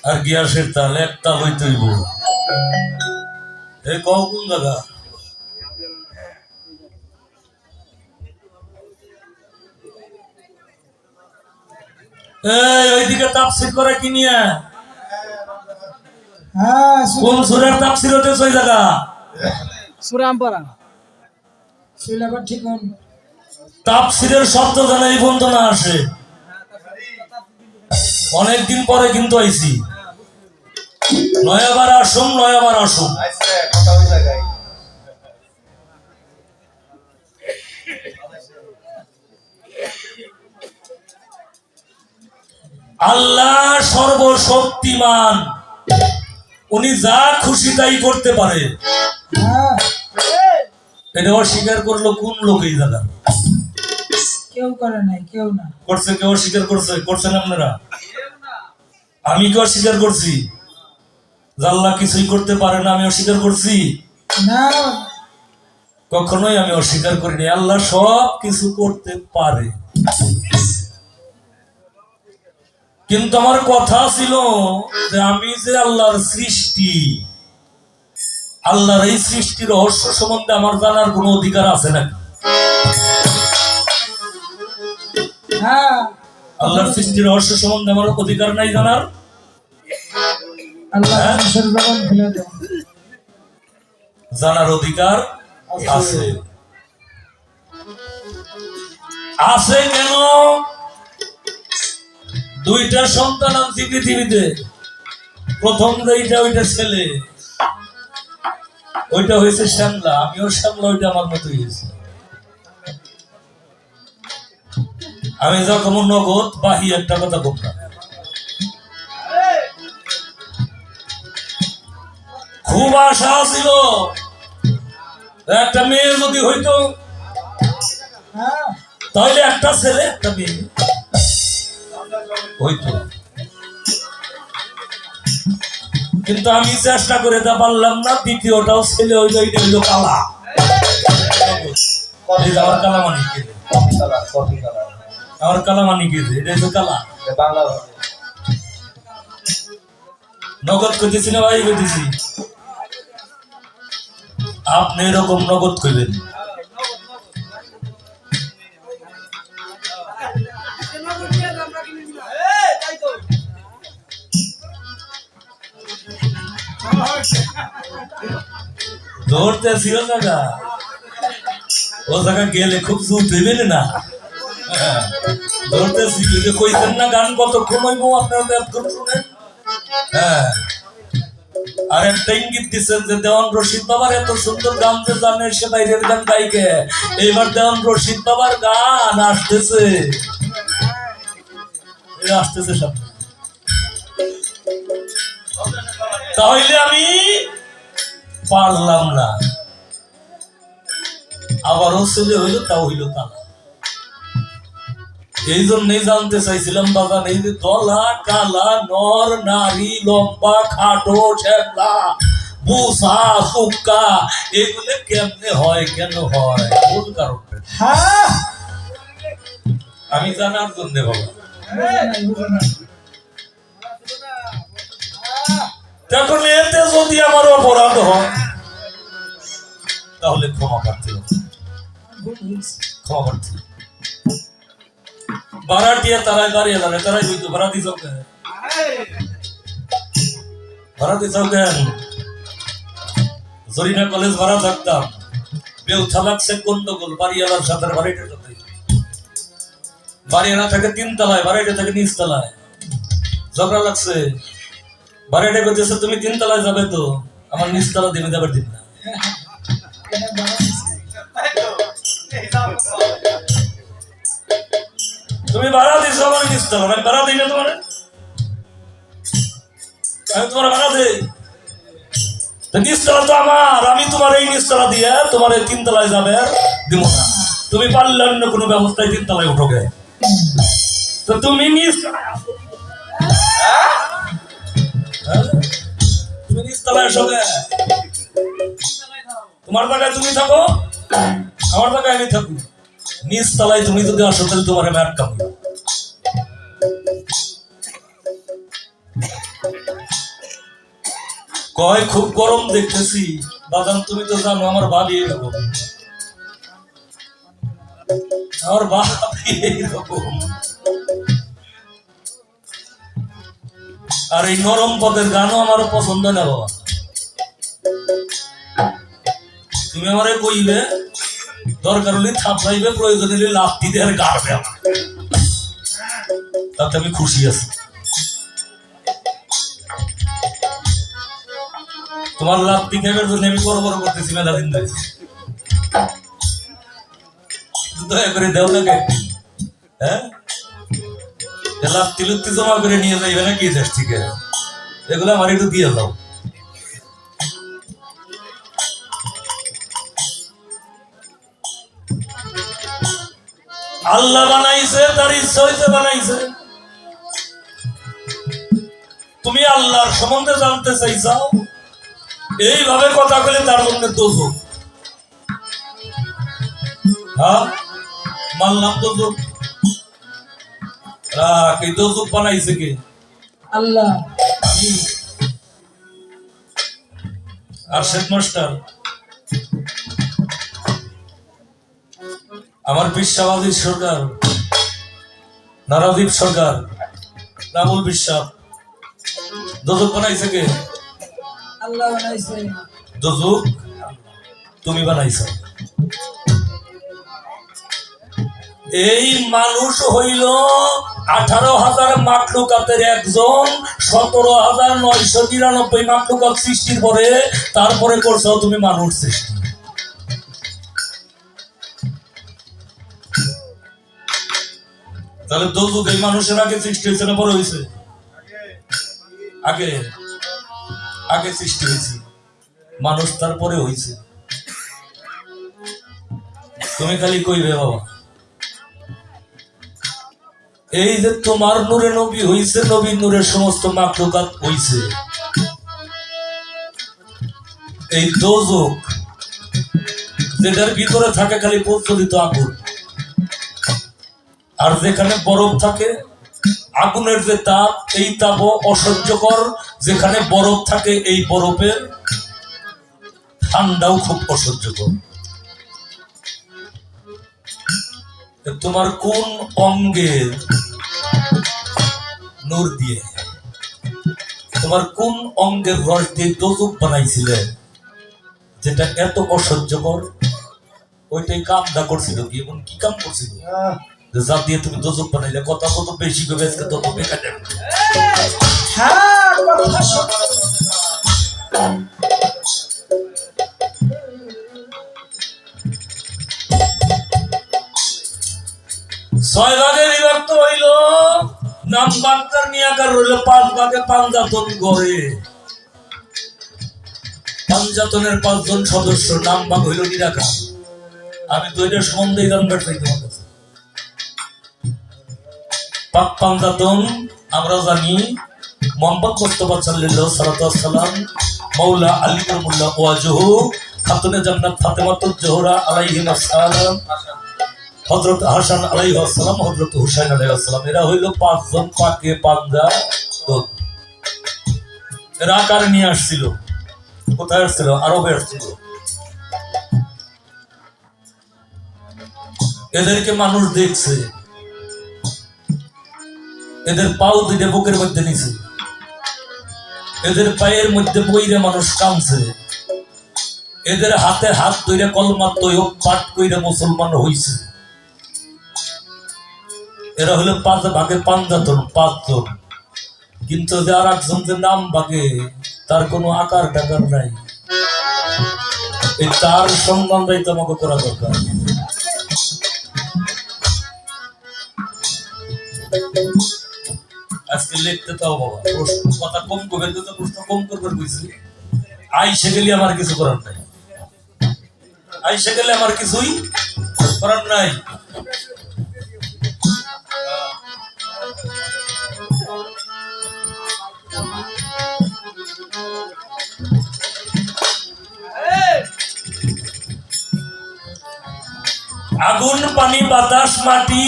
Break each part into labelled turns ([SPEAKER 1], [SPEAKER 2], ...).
[SPEAKER 1] আর গ্যাসের তাল এক তাল হইতেইব। এই কও কোন জায়গা? এই ওইদিকে তাফসীর করে কি নিয়ে? কোন সূরার তাফসীর হতে ওই জায়গা?
[SPEAKER 2] সূরা আমপারা শিলাবার ঠিক কোন
[SPEAKER 1] তাফসীরের শব্দ জানা এই বন্ধ না আসে। অনেকদিন পরে কিন্তু আইছি। নয়াবার আসুম, নয়াবার আসুম। আল্লাহ সর্বশক্তিমান, উনি যা খুশি তাই করতে পারে। এটা অস্বীকার করলো কোন লোক এই জায়গা?
[SPEAKER 2] কেউ করে নাই, কেউ না
[SPEAKER 1] করছে। কেউ অস্বীকার করছে? করছেন আপনারা? আমি কি অস্বীকার করছি? আল্লাহ কিছুই করতে পারে না আমি অস্বীকার করছি?
[SPEAKER 2] না,
[SPEAKER 1] কখনোই আমি অস্বীকার করিনি। আল্লাহ সব কিছু করতে পারে, কিন্তু আমার কথা ছিল যে আমি যে আল্লাহর সৃষ্টি, আল্লাহর এই সৃষ্টির রহস্য সম্বন্ধে আমার জানার কোনো অধিকার আছে নাকি?
[SPEAKER 2] হ্যাঁ,
[SPEAKER 1] আল্লাহর সৃষ্টির রহস্য সম্বন্ধে আমার অধিকার নাই জানার?
[SPEAKER 2] আল্লাহ মানুষের জবান খুলে দেন,
[SPEAKER 1] জানার অধিকার আছে। আছে কেন? দুইটা সন্তান আনছি পৃথিবীতে। প্রথম যেইটা ওইটা ছেলে, ওইটা হয়েছে শ্যামলা। আমিও শ্যামলা, ওইটা আমার মতো হয়েছে। আমি যখন নগদ বাহি একটা কথা বলতাম, খুব আশা ছিল একটা মেয়ে যদি হইতো, তাহলে একটা ছেলে একটা মেয়ে হইতো। কিন্তু আমি চেষ্টা করে তা পারলাম না। দ্বিতীয়টাও ছেলে হইলো, এটা হইলো কালা। আমার কালা মানে কি? আমার কালা মানে কি? এটা হইলো কালা। নগদ করতেছি না ভাই, করতেছি। আপনি এরকম নগদ করবেন। ধরতেছি ও জায়গা, ও জায়গা গেলে খুব জুত হইবেন না। ধরতেছি কইতেন না গান কতক্ষণ হইব আপনারা এতক্ষণ শুনেন। হ্যাঁ, আর একটা ইঙ্গিত দিচ্ছেন যে দেওয়ান রশিদ বাবার এত সুন্দর গান যে জানে সে বাইরের গান গাইকে। এইবার দেওয়ান রশিদ বাবার গান আসতেছে, আসতেছে সামনে। তাহলে আমি পারলাম না। আবারও ছেলে হইলো, তাও হইলো কালা। এই জন্যই জানতে চাইছিলাম বাবা, এই যে দলা কালা, নর নারী, লম্বা খাটো, শ্যামলা, বুসা সুক্কা, এগুলো কেমনে হয়, কেন হয়, কোন কারণে? আমি জানার জন্য বাবা। তখন এতে যদি আমার অপরাধ হয় তাহলে ক্ষমা প্রার্থী, ক্ষমা প্রার্থী। ভাড়াটিয়া তারাই দাঁড়িয়ে দাঁড়ায়, তারাই হইতো ভাড়া দিছ কেন? ভাড়া দিছ কেন? জরিনা কলেজ ভাড়া থাকতাম, বেউথা লাগছে গন্ডগোল। বাড়িওয়ালার সাথে বাড়িটা থাকে, বাড়িওয়ালা থাকে 3 তলায়, বাড়িটা থাকে 9 তলায়। ঝগড়া লাগছে, বাড়িটা করতেছে তুমি 3 তলায় যাবে, তো আমার 9 তলা দিনে যাবার দিন না। তুমি ভাড়া দিছো আমার 9 তলা, আমি ভাড়া দিই না তোমার? আমি তোমার ভাড়া দিই, 9 তলা তো আমার। আমি তোমার এই 9 তলা দিয়ে তোমার 3 তলায় যাবে দিব না। তুমি পারলে অন্য কোনো ব্যবস্থায় 3 তলায় উঠো গে। তো তুমি 9 তলায় আসো, তুমি 9 তলায় আসো গে। তোমার জায়গায় তুমি থাকো, আমার জায়গায় আমি থাকবো। 9 তলায় তুমি যদি আসো তাহলে তোমার আমি আটকাবো। কয় খুব গরম দেখতেছি। বাদাম তুমি তো জানো আমার ভাবি এরকম, আমার ভাবি এরকম। আর এই নরম পদের গানও আমার পছন্দ না বাবা। তুমি আমারে কইবে, দরকার হলে থাপড়াইবে, প্রয়োজন হলে লাফটি দিয়ে গাড়বে আমার, তাতে আমি খুশি আছি। তোমার লাফটি খাইবার জন্য আমি বড় বড় করতেছি মেলা দিন ধরে। দয়া করে দেও না কে? হ্যাঁ, লাফটি লুপ্তি জমা করে নিয়ে যাইবে না কি দেশ থেকে? এগুলো আমার একটু দিয়ে দাও। আল্লাহ বানাইছে, তার ইচ্ছা হইতে বানাইছে। তুমি আল্লাহর সম্বন্ধে জানতে চাইছাও, এইভাবে কথা বলে তার জন্য দোজক। হ্যাঁ, মানলাম দোজক। এই দোজক বানাইছে কে?
[SPEAKER 2] আল্লাহ।
[SPEAKER 1] আর শেখ মাস্টার আমার বিশ্বাবাদী সরকার, নারাদীপ সরকার, রামুল বিশ্বাস, দোজক বানাইছে কে?
[SPEAKER 2] আল্লাহ বানাইছে।
[SPEAKER 1] দোজক তুমি বানাইছো। এই মানুষ হইল 18,000 মাখলুকাতের একজন, 17,999 মাখলুকাত সৃষ্টির পরে তারপরে করছো তুমি মানুষ সৃষ্টি। তাহলে দোজক এই মানুষের আগে সৃষ্টি হয়েছে না পরে হয়েছে? আগে আগে সৃষ্টি হয়েছে, মানুষ তারপরে হয়েছে। তুমি খালি কইবে বাবা, এই যে তোমার নূরে নবী হইছে, নবীর নূরে সমস্ত মাখলুকাত হইছে। এই দোজক যেটার ভিতরে থাকে খালি প্রজ্বলিত আগুন, আর যেখানে বরফ থাকে, আগুনের যে তাপ, এই তাপও অসহ্যকর। যেখানে বরফ থাকে, এই বরফের ঠান্ডাও খুব অসহ্যকর। তোমার কোন অঙ্গের নূর দিয়ে, তোমার কোন অঙ্গের রস দিয়ে দোজক বানাইছিলে যেটা এত অসহ্যকর? ওইটাই কামটা করছিল কি? এমন কি কাম করছিল যা দিয়ে তুমি দোজক বানাইলে? কথা কত বেশি করে আজকে তত বেকার যাবে।
[SPEAKER 2] হ্যাঁ, কথা সত্য।
[SPEAKER 1] 6 ভাগে বিভক্ত হইল, নাম বাক্তার নিয়াকার রইল 5 ভাগে। পাঞ্জাতন গড়ে, পাঞ্জাতনের 5 জন সদস্য, নাম ভাগ হইল নিরাকার। আমি তো এটা সম্বন্ধেই জানবার চাই তোমার কাছে। পাক পাঞ্জাতন আমরা জানি মোহাম্মদ মুস্তাফা সাল্লাল্লাহু আলাইহি ওয়াসাল্লাম, মাওলা আলী কাররামাল্লাহু ওয়াজহু, খাতুনে জান্নাত ফাতেমাতুজ জোহরা আলাইহিস সালাম, হযরত হাসান আলাইহিস সালাম, হযরত হুসাইন আলাইহিস সালাম, এরা হইল 5 জন পাকে পাঞ্জাতন। এরা আকার নিয়ে আসছিল। কোথায় আসছিল? আরবে আসছিল। এদেরকে মানুষ দেখছে, এদের পাও দুইটা বুকের মধ্যে নিছে, এদের পায়ের মধ্যে বইরে মানুষ কামছে, এদের হাতে হাত ধরে কলমা তৈয়ব পাঠ কইরা মুসলমান হইছে। এরা হলো 5 ভাগে পাঞ্জাতন, 5 জন। কিন্তু যে আর একজন যে নাম ভাগে, তার কোনো আকার টাকার নাই। এই তার সন্ধানটাই তোমাকে করা দরকার। আজকে লিখতে তাও বাবা প্রশ্ন কথা কম করবেন, তো প্রশ্ন কম করবেন বুঝছি। আইসে গেলে আমার কিছু করার নাই, আইসে গেলে আমার কিছুই করার নাই। আগুন, পানি, বাতাস, মাটি,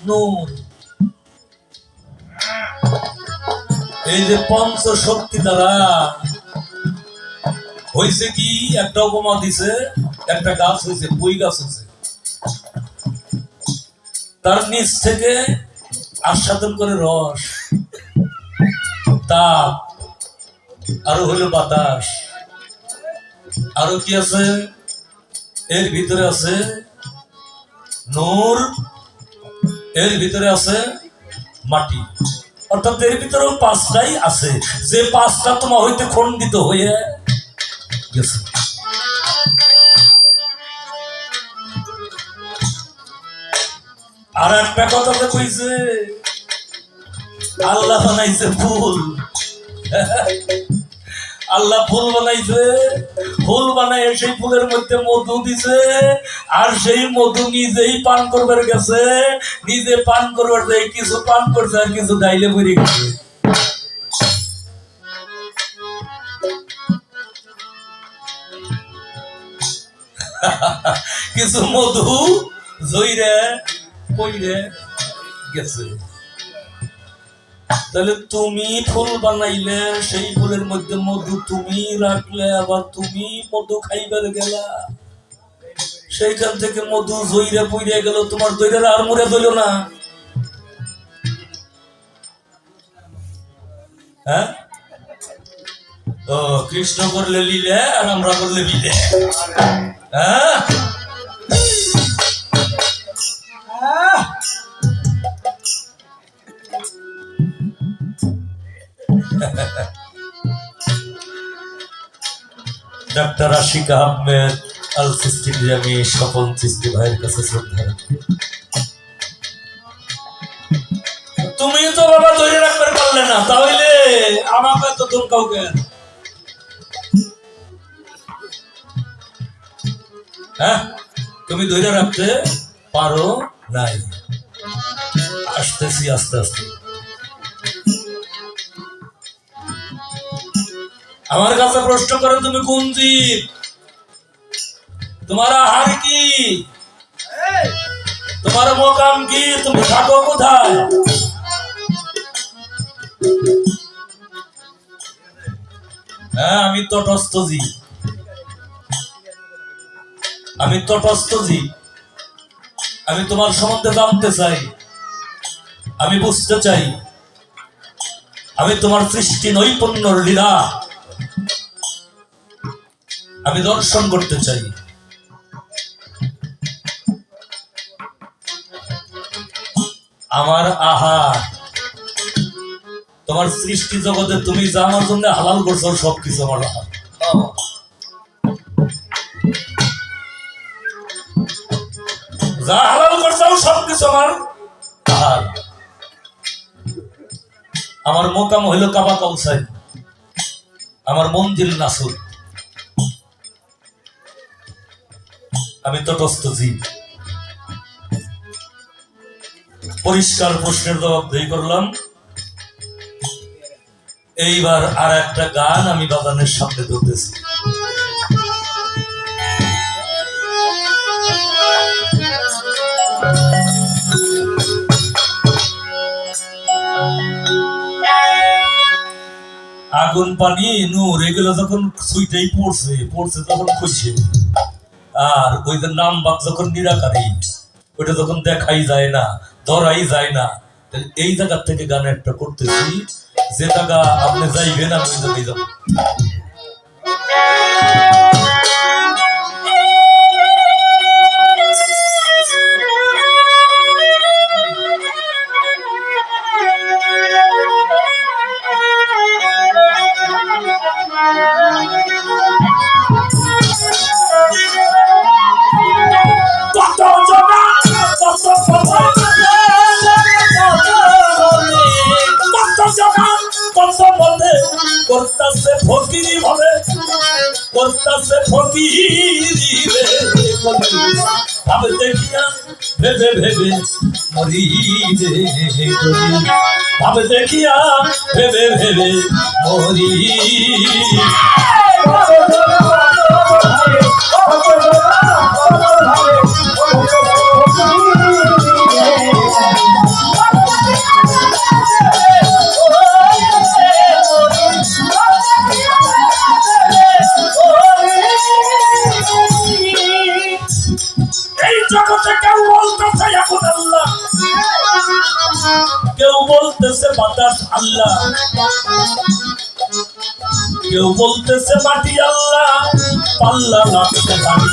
[SPEAKER 1] নূর, এই যে পঞ্চ শক্তি দ্বারা হয়েছে কি, একটা উপমা দিছে, একটা গাছ হয়েছে, বই গাছ হয়েছে, তার নিচ থেকে আস্বাদন করে রস, তাপ, আরো হলো বাতাস, আরো কি আছে, এর ভিতরে আছে নূর, এর ভিতরে আছে মাটি, অর্থাৎ এর ভিতরেও পাঁচটাই আছে, যে পাঁচটা তোমার হইতে খণ্ডিত হয়ে গেছে। আর একটা কথা তো কইছে, আল্লাহ বানাইছে ফুল, আল্লাহ ফুল বানাইছে, ফুল বানাই সেই ফুলের মধ্যে মধু দিছে, আর সেই মধু নিজেই পান করবার গেছে, নিজে পান করবার যায়, কিছু পান করছে আর কিছু ডাইলে বেরিয়ে গেছে। কিছু মধু জইরে কইরে গেছে। তাহলে তুমি ফুল বানাইলে, সেই ফুলের মধ্যে মধু তুমি রাখলে, আবার তুমি মধু খাইবার গেলা, সেইখান থেকে মধু জইরে পইরে গেল, তোমার দইরের আর মরে দইল না। হ্যাঁ, ও কৃষ্ণ করলে লিলে আর আমরা করলে বিলে। হ্যাঁ, ডাক্তার আশিকা আহমেদ আল সিস্টির, আমি স্বপন সিস্টি ভাইয়ের কাছে শ্রদ্ধা রাখি। তুমি তো বাবা ধরে রাখতে পারলে না, তাহলে আমাকে তো তুমি কাউকে, হ্যাঁ, তুমি ধরে রাখতে পারো নাই। আসতেছি আস্তে আস্তে। আমার কাছে প্রশ্ন করো, তুমি কোন জীব, তোমার আহার কি, তোমার মোকাম কি, তুমি থাকো কোথায়? হ্যাঁ, আমি তটস্থ জীব, আমি তটস্থ জীব। আমি তোমার সম্বন্ধে জানতে চাই, আমি বুঝতে চাই, আমি তোমার সৃষ্টি নৈপুণ্যর লীলা আমি দর্শন করতে চাই। আমার আহার, তোমার সৃষ্টি জগতে তুমি যা আমার জন্য হালাল করছো সবকিছু আমার আহার। যা হালাল করছো সবকিছু আমার আহার। আমার মোকাম হইল কাবা কাউসাই, আমার মন্দির নাসুর। আমি তটস্থ জীব। পরিষ্কার প্রশ্নের জবাব দিয়ে করলাম। এইবার আর একটা গান আমি বাজানের সামনে ধরতেছি। আগুন পানি নূর এগুলো যখন সুইটাই পড়ছে তখন খুঁজছে, আর ওই যে নাম বাক যখন নিরাকারী, ওইটা যখন দেখাই যায় না, ধরাই যায় না, এই জায়গা থেকে গান একটা করতেছি, যে জায়গা আপনি যাইবেন আমি ওই জায়গায় যাবো। করতাছে ফকিরি ভাবে, করতাছে ফকিরি রে, ভাবে দেখিয়া ভেবে ভেবে মরি রে, ভাবে দেখিয়া ভেবে ভেবে মরি। বাতাস আল্লাহ, কেউ বলতেছে মাটি আল্লাহ, পাল্লা লাগছে ভারী।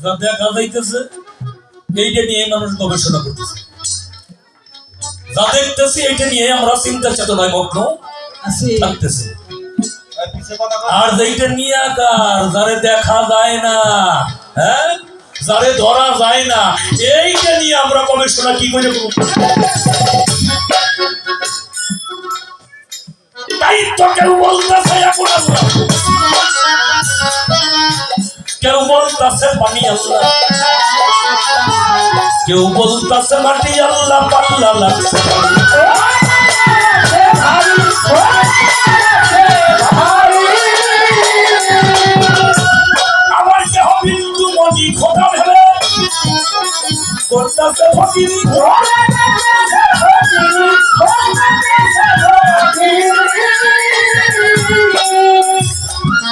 [SPEAKER 1] যা দেখা যাইতেছে এইটা নিয়ে মানুষ গবেষণা করতেছে, যা দেখতেছি এইটা নিয়ে আমরা চিন্তা চেতনায় মগ্ন
[SPEAKER 2] আছি
[SPEAKER 1] থাকতেছি। আর যেইটা নিয়ে আকার যারে দেখা যায় না, হ্যাঁ, যারে ধরা যায় না, এইটা নিয়ে আমরা গবেষণা কি করে করব? তাই তো কেউ বলতেছে এখন আল্লাহ, কেউ বলতেছে পানি আল্লাহ, কেউ বলতেছে মাটি আল্লাহ, পাল্লা লাগছে আমার কেহ বিন্দু মনি খোদা ভেবে করতেছে ফকিরি,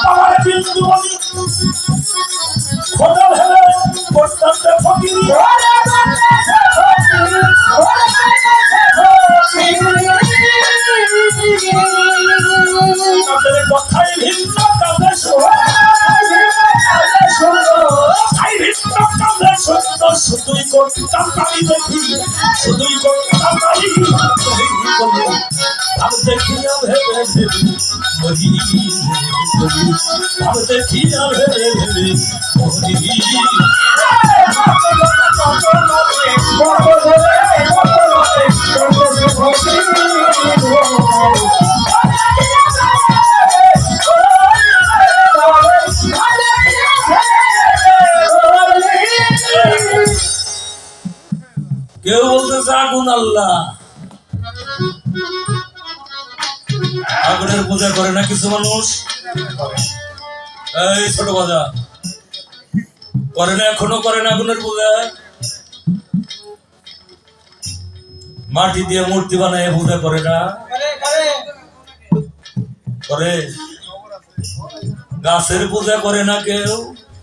[SPEAKER 1] আমার বিন্দু মনি খোদা ভেবে করতেছে ফকিরি। তাদের কথাই ভিন্ন কাজে কথাই ভিন্ন কাজে সুন্দর, শুধুই করতাম তাই দেখি, শুধুই করতাম তাই আমি দেখি ভেবে ভেবে মরি, আমি দেখি ভেবে ভেবে মরি। কেউ বলতেছে আগুন আল্লাহ, আগুনের পূজা করে না কিছু মানুষ, এই ছোট বাজা করে না, এখনো করে না আগুনের পূজা। মাটি দিয়ে মূর্তি বানায় পূজা করে না, করে। গাছের পূজা করে না কেউ,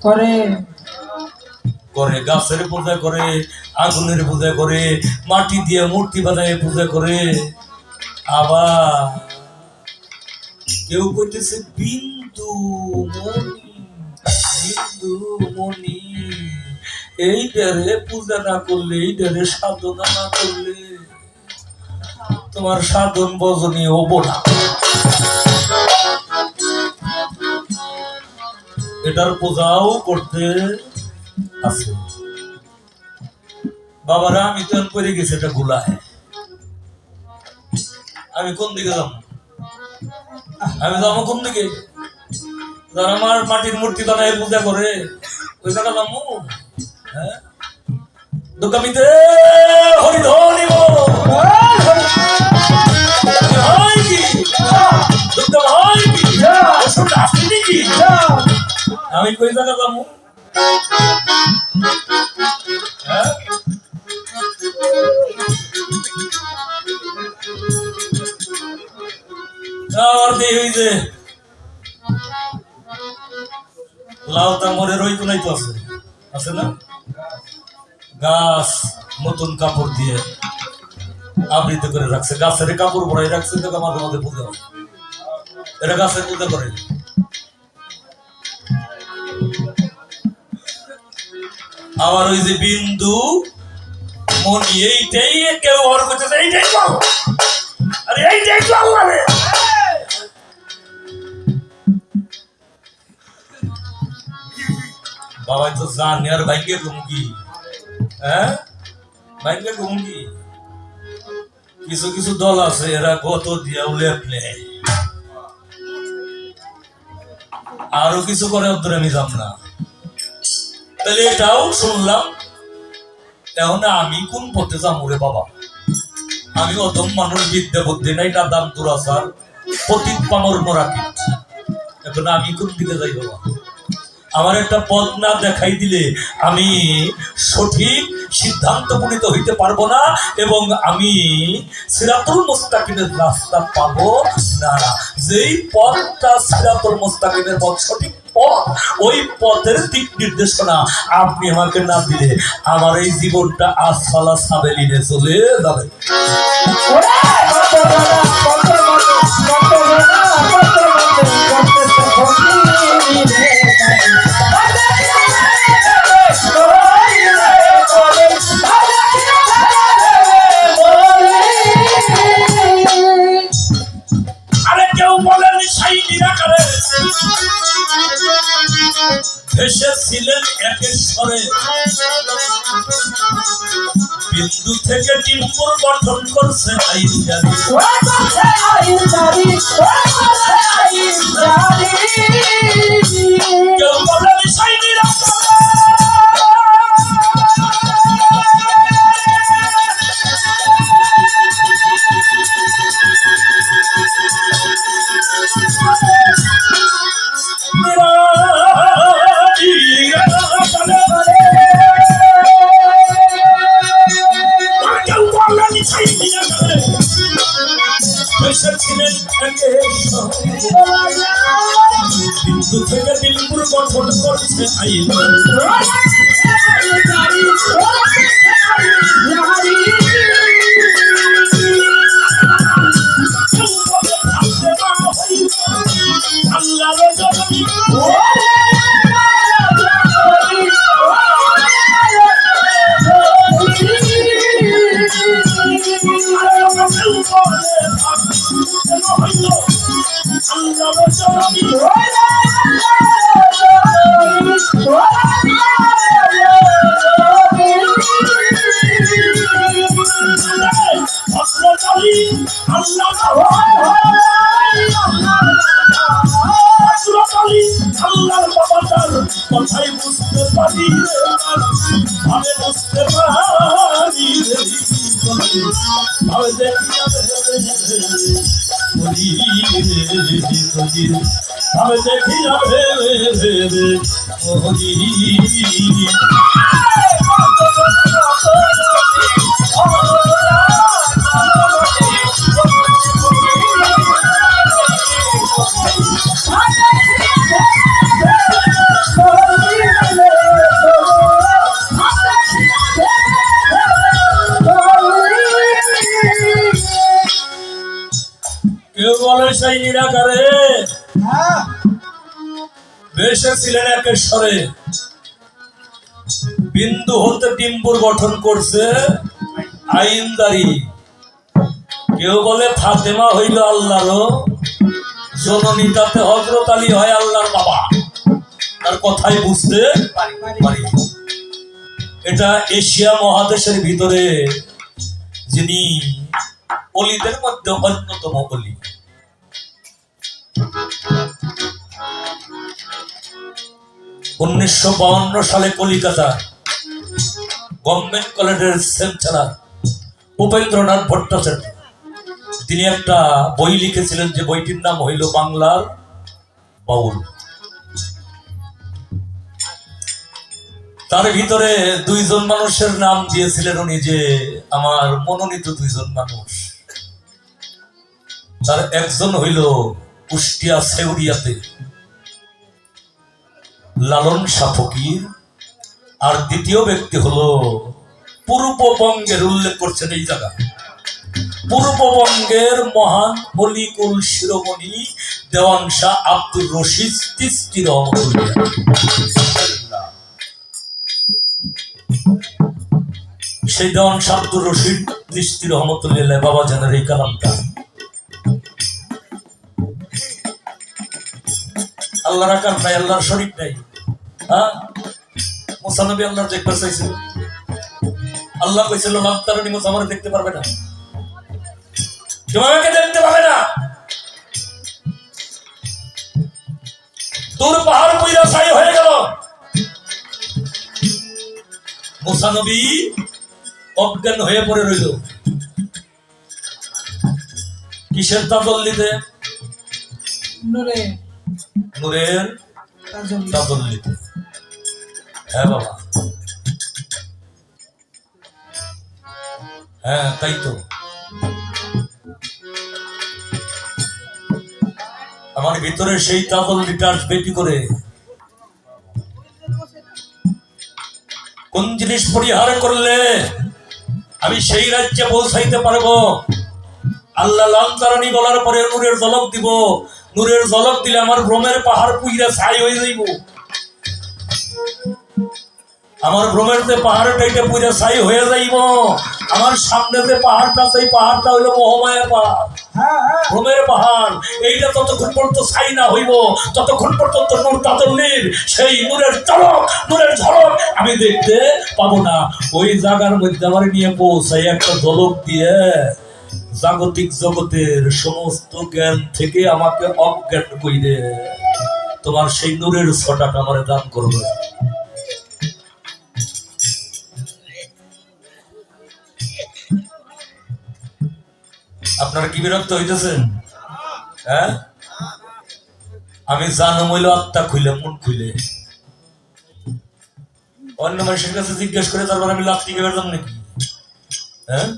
[SPEAKER 2] করে
[SPEAKER 1] করে। গাছের পূজা করে, আগুনের পূজা করে, মাটি দিয়ে মূর্তি বানায় পূজা করে। আবার কেউ কইতেছে বিন্দু মনি, বিন্দু মনি, এইটারে পূজা না করলে, এইটারে সাধনা না করলে তোমার সাধন বজনী হবো না। এটার পূজাও করতে আছে। বাবারা আমি তো করে গেছি, এটা গুলায় আমি কোন দিকে যাব? আমি যাবো কোন দিকে? যারা আমার মাটির মূর্তি বানায় পূজা করে ওই জায়গা যাবো? হ্যাঁ, দোকানিতে হরিধনি হয় কি দোকান হয় কি আসেনি কি? আমি কই জায়গা যাবো? হ্যাঁ, আর দেখি যে লাউ তামরের ওই কোনাই তো আছে, আছে না? গাছ নতুন কাপড় দিয়ে আবৃত করে রাখছে, গাছের কাপড় পরাই রাখছে, তো মাঝে মাঝে পূজা হয়। এটা গাছের পূজা করে। আবার ওই যে বিন্দু মনি, এইটাই কেউ ওর করতেছে, এইটাই তো, আরে এইটাই তো আল্লাহ রে। বাবা তো জানে আর ভাইকে ঘুমকি, হ্যাঁ ভাইকে ঘুমকি। কিছু কিছু দল আছে এরা গত দিয়া উলেপ নেয়, আরো কিছু করে ওদের আমি যাব না। তাহলে এটাও শুনলাম, এখন আমি কোন পথে যাবো রে বাবা? আমি অদম মানুষ, বিদ্যা বুদ্ধি নাই, দাদাম দুরাচার, পতিত পামর মরাকিট। এখন আমি কোন দিকে যাই বাবা? আমার একটা পথ না দেখাই দিলে আমি সঠিক সিদ্ধান্ত উপনীত হইতে পারবো না এবং আমি সিরাতুল মুস্তাকিমের রাস্তা পাবো না। যেই পথটা সিরাতুল মুস্তাকিমের পথ, সঠিক পথ, ওই পথের দিক নির্দেশনা আপনি আমাকে না দিলে আমার এই জীবনটা আসফালা সাবেলিনে চলে যাবে। আরে কেউ বলেন সেই নিরাকারে এসেছিলেন একেশ্বরে, বিন্দু থেকে টিম্বুর গঠন করছে আইন জারি। কেউ বলেন সেই নিরাকারে বিন্দু থেকে টিম্বুর গঠন করছে আইন। কথাই বুঝতে পারি ভাবে বুঝতে পারি ভাবে দেখি ভাবে দেখি কেউ বলে সেই নিরাকারে বেশে ছিলেন একেশ্বরে, বিন্দু হতে টিম্বুর গঠন করছে আইনদারি। কেউ বলে ফাতেমা হইল আল্লাহর জননী, তাতে হযরত আলী হয় আল্লাহর বাবা। তার কথাই বুঝতে পারি। এটা এশিয়া মহাদেশের ভিতরে যিনি অলিদের মধ্যে অন্যতম অলি। 1952 সালে কলিকাতা গভর্নমেন্ট কলেজের চ্যান্সেলর উপেন্দ্রনাথ ভট্টাচার্য তিনি একটা বই লিখেছিলেন, যে বইটির নাম হইল বাংলার বাউল। তার ভিতরে দুইজন মানুষের নাম দিয়েছিলেন উনি, যে আমার মনোনীত দুইজন মানুষ। তার একজন হইল কুষ্টিয়া সেউরিয়াতে লালন শাহ ফকির, আর দ্বিতীয় ব্যক্তি হলো পূর্ববঙ্গের, উল্লেখ করছেন এই জায়গা, পূর্ববঙ্গের মহান অলিকুল শিরোমণি দেওয়ান শাহ আব্দুর রশিদ চিশতি রহমতুল্লাহ। সেই দেওয়ান শাহ আব্দুর রশিদ চিশতি রহমতুল্লাহ বাবা জানের এই কালামটা আল্লাহর আকার নাই, আল্লাহর শরীক নাই। হ্যাঁ, মুসা নবী আল্লাহর দেখতে চাইছিল, আল্লাহ কইছিল লামতারানি, মুসা আমারে দেখতে পারবে না, কেউ আমাকে দেখতে পাবে না। দূর পাহাড় কইরা ছাই হয়ে গেল। মুসা নবী অজ্ঞান হয়ে পড়ে রইল। কিসের তাজল্লিতে? নূরের তাজল্লিতে। হ্যাঁ বাবা, হ্যাঁ তাই তো। আমার ভিতরে সেই তাবল রিটার্স বেটি করে কোন জিনিস পরিহার করলে আমি সেই রাজ্যে পৌঁছাইতে পারবো। আল্লাহ লান্তারানি বলার পরে নূরের ঝলক দিব, নূরের ঝলক দিলে আমার ভ্রমের পাহাড় পুইরা ছাই হয়ে যাইব। আমার ভ্রমের যে পাহাড়টা পুইরা ছাই হয়ে যাইব। আমার সামনে যে পাহাড়টা, সেই পাহাড়টা হইল মহামায়ার পাহাড়, ভ্রমের পাহাড়। এইটা যতক্ষণ পর্যন্ত ছাই না হইব ততক্ষণ পর্যন্ত নূর তাজল্লির সেই নূরের চলক, নূরের ঝলক আমি দেখতে পাবো না। ওই জায়গার মধ্যে আমার নিয়ে পৌঁছাই একটা ঝলক দিয়ে জাগতিক জগতের সমস্ত জ্ঞান থেকে আমাকে অজ্ঞান কইরে তোমার সেই নূরের ছটাটা আমারে দান করবে। আপনারা কি বিরক্ত হইতেছেন? হ্যাঁ, আমি জানো মইল আত্মা খুলে, মন খুলে অন্য মানুষের কাছে জিজ্ঞেস করে তারপর আমি লাভ টিকে বেরতাম নাকি? হ্যাঁ,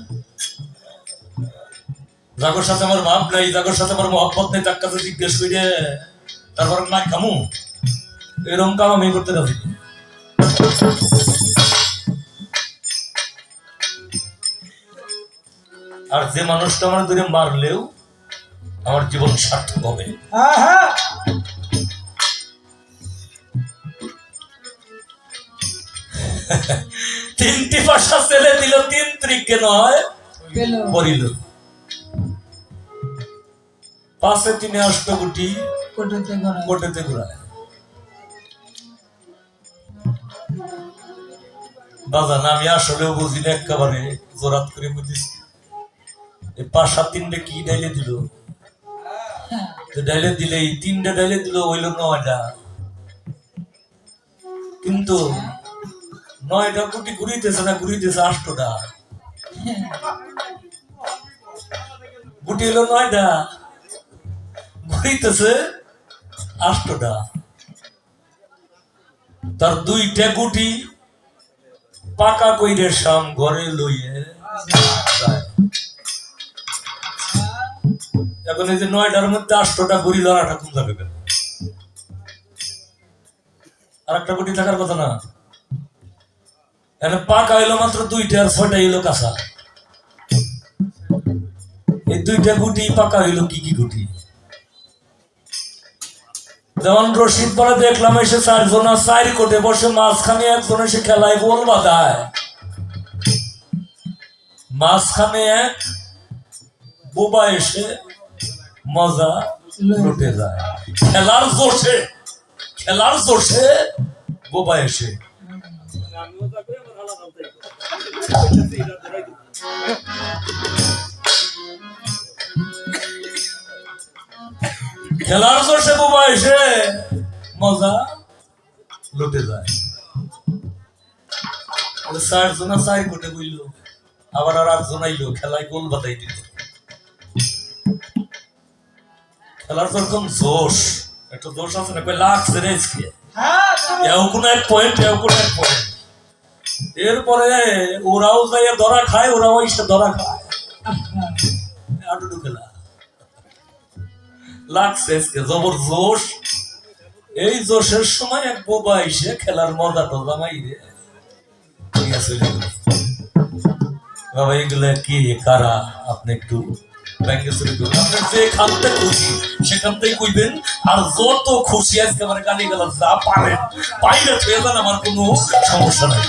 [SPEAKER 1] যাগর সাথে আমার ভাব নাই, যাগর সাথে আমার মহব্বত নেই, তার কাছে জিজ্ঞেস করে তারপর মার খামু, এরকম কাম আমি করতে রাজি। আর যে মানুষটা আমার ধরে মারলেও আমার জীবন সার্থক হবে। তিনটি ভাষা ছেলে দিল, তিন ত্রিকে নয় পড়িল। পাশে তিনি অষ্টগুটি কোটেতে ঘুরায়। বাজান আমি আসলেও বুঝি না, একেবারে জোরাত করে বুঝিস। এই পাশা তিনটে কি ডাইলে দিল, ডাইলে দিলে এই তিনটে ডাইলে দিল হইল 9টা, কিন্তু 9টা কোটি ঘুরিতেছে না, ঘুরিতেছে 8টা। গুটি হলো 9টা, ঘুরিতেছে 8টা। তার 2টা গুটি পাকা কইরে শাম ঘরে লইয়ে যায়। এখন এই যে 9টার মধ্যে 8টা ঘুরি লড়াটা কোন যাবে কেন? আর একটা গুটি থাকার কথা না। এখানে পাকা হইলো মাত্র 2টা, আর 6টা হইলো কাঁচা। এই 2টা গুটি পাকা হইলো কি কি গুটি? যেমন রশিদ পরে দেখলাম এসে 4 জনা 4 কোটে বসে, মাঝখানে একজন এসে খেলায় বল বাঁধায়, মাঝখানে এক বোবা এসে মজা লুটে যায়। খেলার জোশে বোবা এসে বোবা এসে মজা লুটে যায়। 4 জনা 4 কোটে বললো, আবার আর 8 জন আইলো, খেলায় গোল বাঁধাই দিল। খেলার যেরকম জোশ, একটা জোশ আছে না, লাগছে রে আজকে, এও কোনো এক পয়েন্ট, এও কোনো এক পয়েন্ট। এরপরে ওরাও যাই ধরা খায়, ওরাও এসে ধরা খায়, আটুটু খেলা লাগছে আজকে জবর জোশ। এই জোশের সময় এক বোবা এসে খেলার মজা টজা মাইরে বাবা। এগুলা কি কারা? আপনি একটু যেখান থেকে খুশি সেখান থেকে কইবেন, আর যত খুশি আজকে আমার গালি গালা যা পারেন পাইলে হয়ে যান, আমার কোনো সমস্যা নাই।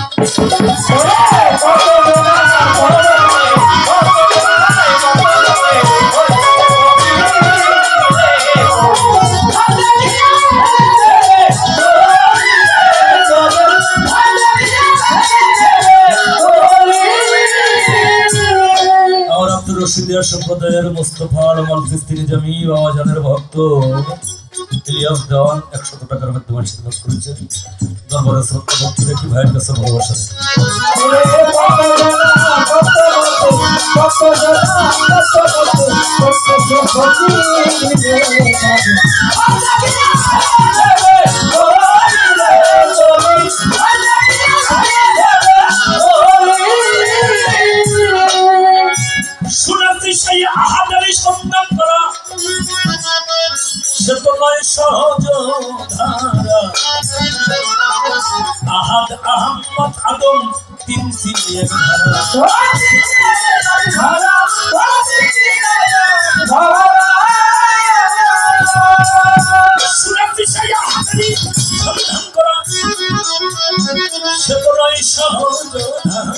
[SPEAKER 1] রশিদিয়া সম্প্রদায়ের মুস্তাফা আলম আল ফিস্তিনি জামি বাবাজানের ভক্ত ইলিয়াস দেওয়ান 100 টাকার মাধ্যমে আশীর্বাদ করেছেন। দরবারে শ্রদ্ধা ভক্তি রেখে ভাইয়ের কাছে ভালোবাসা। আহাদারি সন্ধান করা সে তো নয় সহজ ধারা। আহাদ আহম্মদ আদম তিন সিনের ধারা। সুরাতি সেই আহাদারি সন্ধান করা সে তো নয় সহজ ধারা।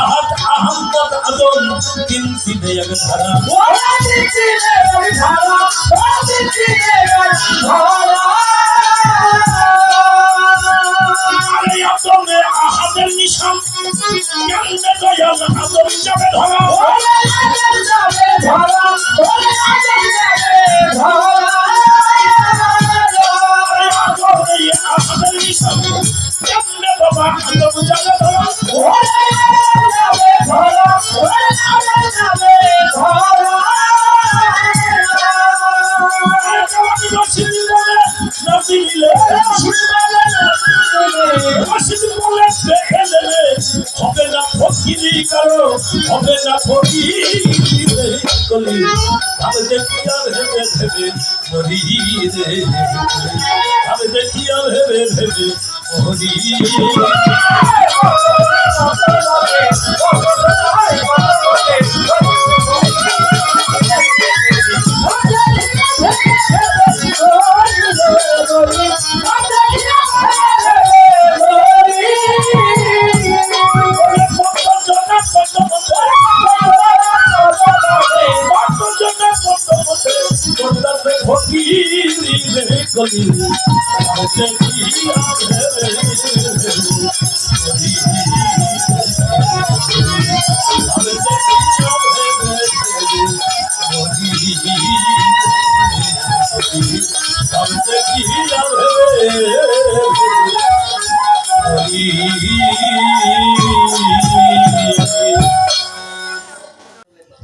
[SPEAKER 1] আহাদ আহম্মদ আদম তিন সিনের ধারা। আরে আদমে আহাদের নিশান কেমনে দয়াল আদম যাবে ধরা। আরে আদমে আহাদের নিশান কেমনে বাবা আদম যাবে ধরা। হবে না ফকিরি কারো হবে না ফকিরে কলি আমি দেখি আর ভেবে ভেবে মরি রে। আমি দেখি আর ভেবে ভেবে মরি।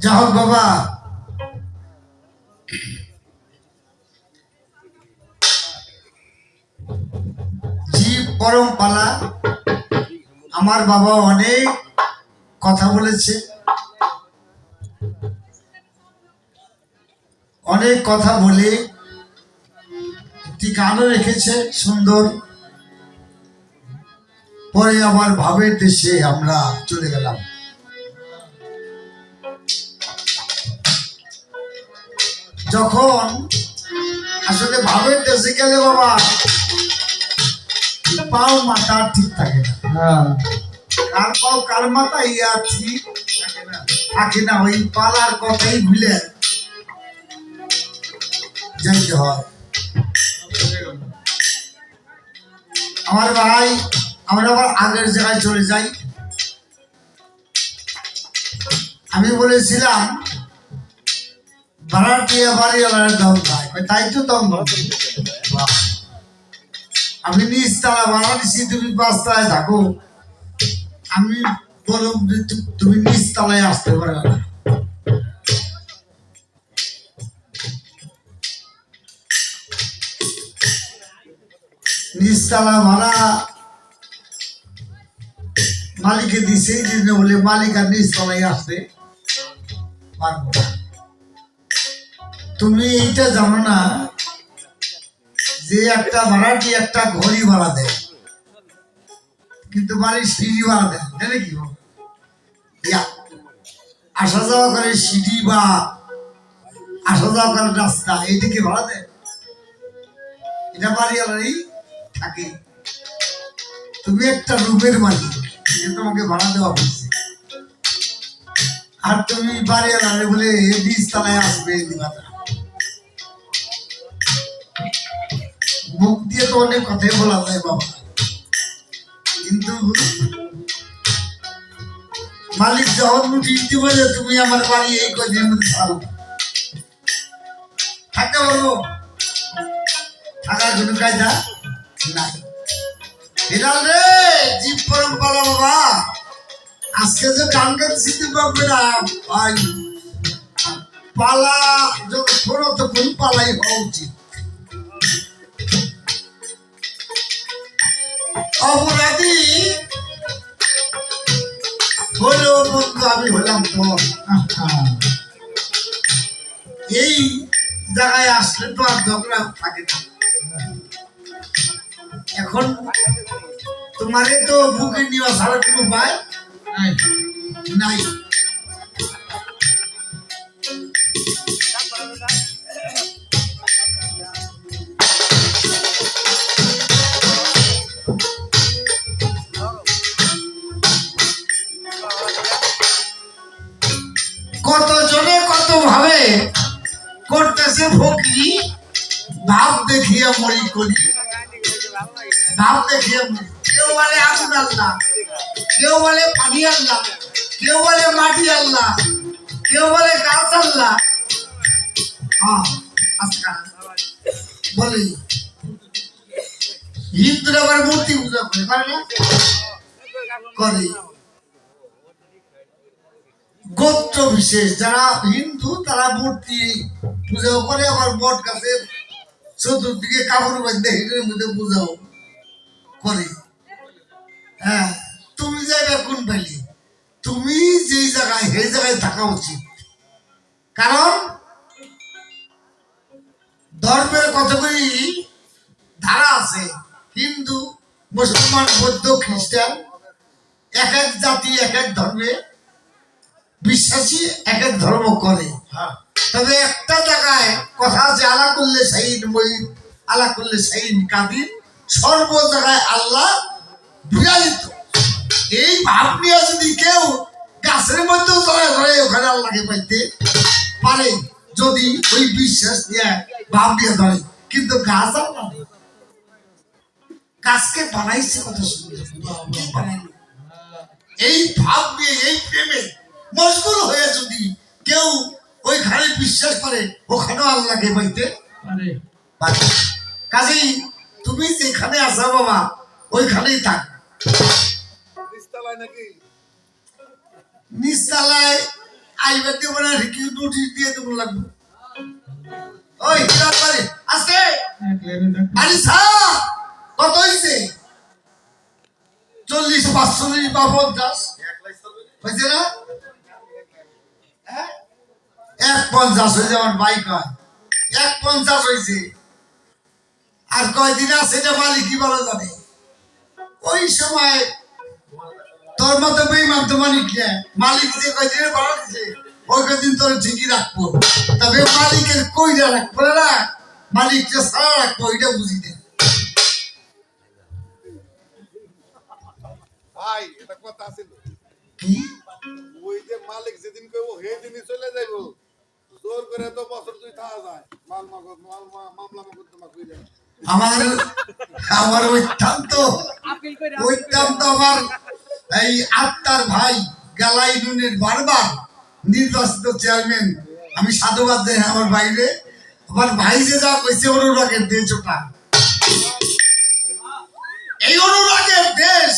[SPEAKER 3] যা হোক বাবা, জীব পরম পালা। আমার বাবা অনেক কথা বলেছে, অনেক কথা বলে একটি গানও রেখেছে সুন্দর। পরে আবার ভাবের দেশে আমরা চলে গেলাম। যখন আসলে ভাবের দেশে গেলে বাবা পাও মাথা ঠিক থাকে না। কার পাও কার মাথা ইয়া ঠিক থাকে না। ওই পালার কথাই ভুলে যাইতে হয়। আমার ভাই, আমরা আবার আগের জায়গায় চলে যাই। আমি বলেছিলাম ভাড়াটিয়া বাড়িওয়ালার দম খায়, তাই তো দম। আমি নিচ তারা ভাড়া দিচ্ছি, তুমি 5 তলায় থাকো। আমি বললাম যে তুমি নিচ তলায় আসতে পারবে না। নিচতলা ভাড়া মালিকে দিছে, এই জন্য বলে মালিক আর নিচতলায় আসতে পারবো না। তুমি এইটা জানো না যে একটা ভাড়াটি একটা ঘড়ি ভাড়া দেয়, কিন্তু বাড়ির সিঁড়ি ভাড়া দেয় জানে কি? আসা যাওয়া করে সিঁড়ি বা আসা যাওয়া করে রাস্তা, এইটাকে ভাড়া দেয়। এটা বাড়িওয়ালারই থাকে। তুমি একটা রুমের মালিক, তোমাকে ভাড়া দেওয়া হয়েছে, আর তুমি বাড়িওয়ালারে বলে নিচতলায় আসবে দিবাটা। মুখ দিয়ে তো অনেক কথাই বলা যায় বাবা, কিন্তু মালিক যখন নোটিশ দিব যে তুমি আমার বাড়ি এই কদিনের মধ্যে ছাড়ো, থাকতে পারবো? থাকার কোনো কায়দা নাই। বিড়াল রে, জীব পরম্পরা বাবা। আজকে যে গান গাইছি পারবে না ভাই, পালা যখন ছোড়ো তখন পালাই হওয়া উচিত। অপরাধী হলো বন্ধু, আমি হলাম তো এই জায়গায় আসলে তো আর ঝগড়া থাকে না। এখন তোমারে তো বুকে নেওয়া ছাড়া কোনো উপায় নাই। কত জনে কত ভাবে করতেছে ফকিরি, ভাব দেখিয়া মরি করি, ভাব দেখিয়া মরি। কেউ বলে আগুন আল্লাহ, কেউ বলে পানি আল্লাহ, কেউ বলে মাটি আল্লাহ, কেউ বলে গাছ আল্লাহ। বলে হিন্দুরা আবার মূর্তি পূজা করে, পারে না? করে। গোত্র বিশেষ যারা হিন্দু তারা মূর্তি পূজা করে, আবার বট গাছে চতুর্দিকে কাপড় বাঁধতে হিটের মধ্যে পূজাও করে। হ্যাঁ, তুমি যাইবে কোন পাইলে? তুমি যেই জায়গায় সেই জায়গায় থাকা উচিত। কারণ ধর্মের কতগুলি ধারা আছে, হিন্দু, মুসলমান, বৌদ্ধ, খ্রিস্টান, এক এক জাতি এক এক ধর্মে বিশ্বাসী, এক এক ধর্ম করে। তবে একটা জায়গায় কথা আছে, আলা করলে সাইন মঈন, আলা করলে সাইন কাদির, সর্ব জায়গায় আল্লাহ বিরাজিত। এই ভাব নিয়ে যদি কেউ গাছের মধ্যেও ধরে ধরে ওখানে আল্লাহকে পাইতে পারে, যদি ওই বিশ্বাস নিয়ে ভাব নিয়ে ধরে, কিন্তু গাছ আল্লাহ গাছকে বানাইছে কত সুন্দর, এই ভাব নিয়ে এই প্রেমে মশগুল হয়ে যদি কেউ ওইখানে বিশ্বাস করে, ওখানেও আল্লাহকে পাইতে পারে। কাজেই তুমি যেখানে আসা বাবা ওইখানেই থাক। নিচতলায় আইবার দেব না, কেউ নোটিশ দিয়ে দেবো লাগবে। ওই বাড়ি আজকে বাড়ি কত হয়েছে? 40, 45 বা 50 হয়েছে না? 150 হয়েছে। আমার বাইক হয় 150 হয়েছে। আর কয়দিন আছে এটা মালিক কি বলা জানে? ওই সময় তোর মতো বেইমান তো মালিক মালিক যে কয়দিনে ভাড়া দিছে ওই কয়দিন তোর ঠিকই রাখবো। তবে মালিকের কইরা রাখবো না, মালিককে সারা রাখবো, এটা বুঝি দে।
[SPEAKER 4] ভাই এটা কথা ছিল
[SPEAKER 3] কি
[SPEAKER 4] ওই যে মালিক যেদিন কইবো সেই দিনই চলে যাইবো, জোর করে তো বছর তুই থাকা যায় মামলা মকদ্দমা কইরা।
[SPEAKER 3] আমার অত্যন্ত আমার এই আত্মার ভাই গালাই ইউনিয়নের বারবার নির্বাচিত চেয়ারম্যান, আমি সাধুবাদ দেই আমার বাইরে। আমার ভাই যে যা কইছে অনুরাগের দেশ, ওটা এই অনুরাগের দেশ।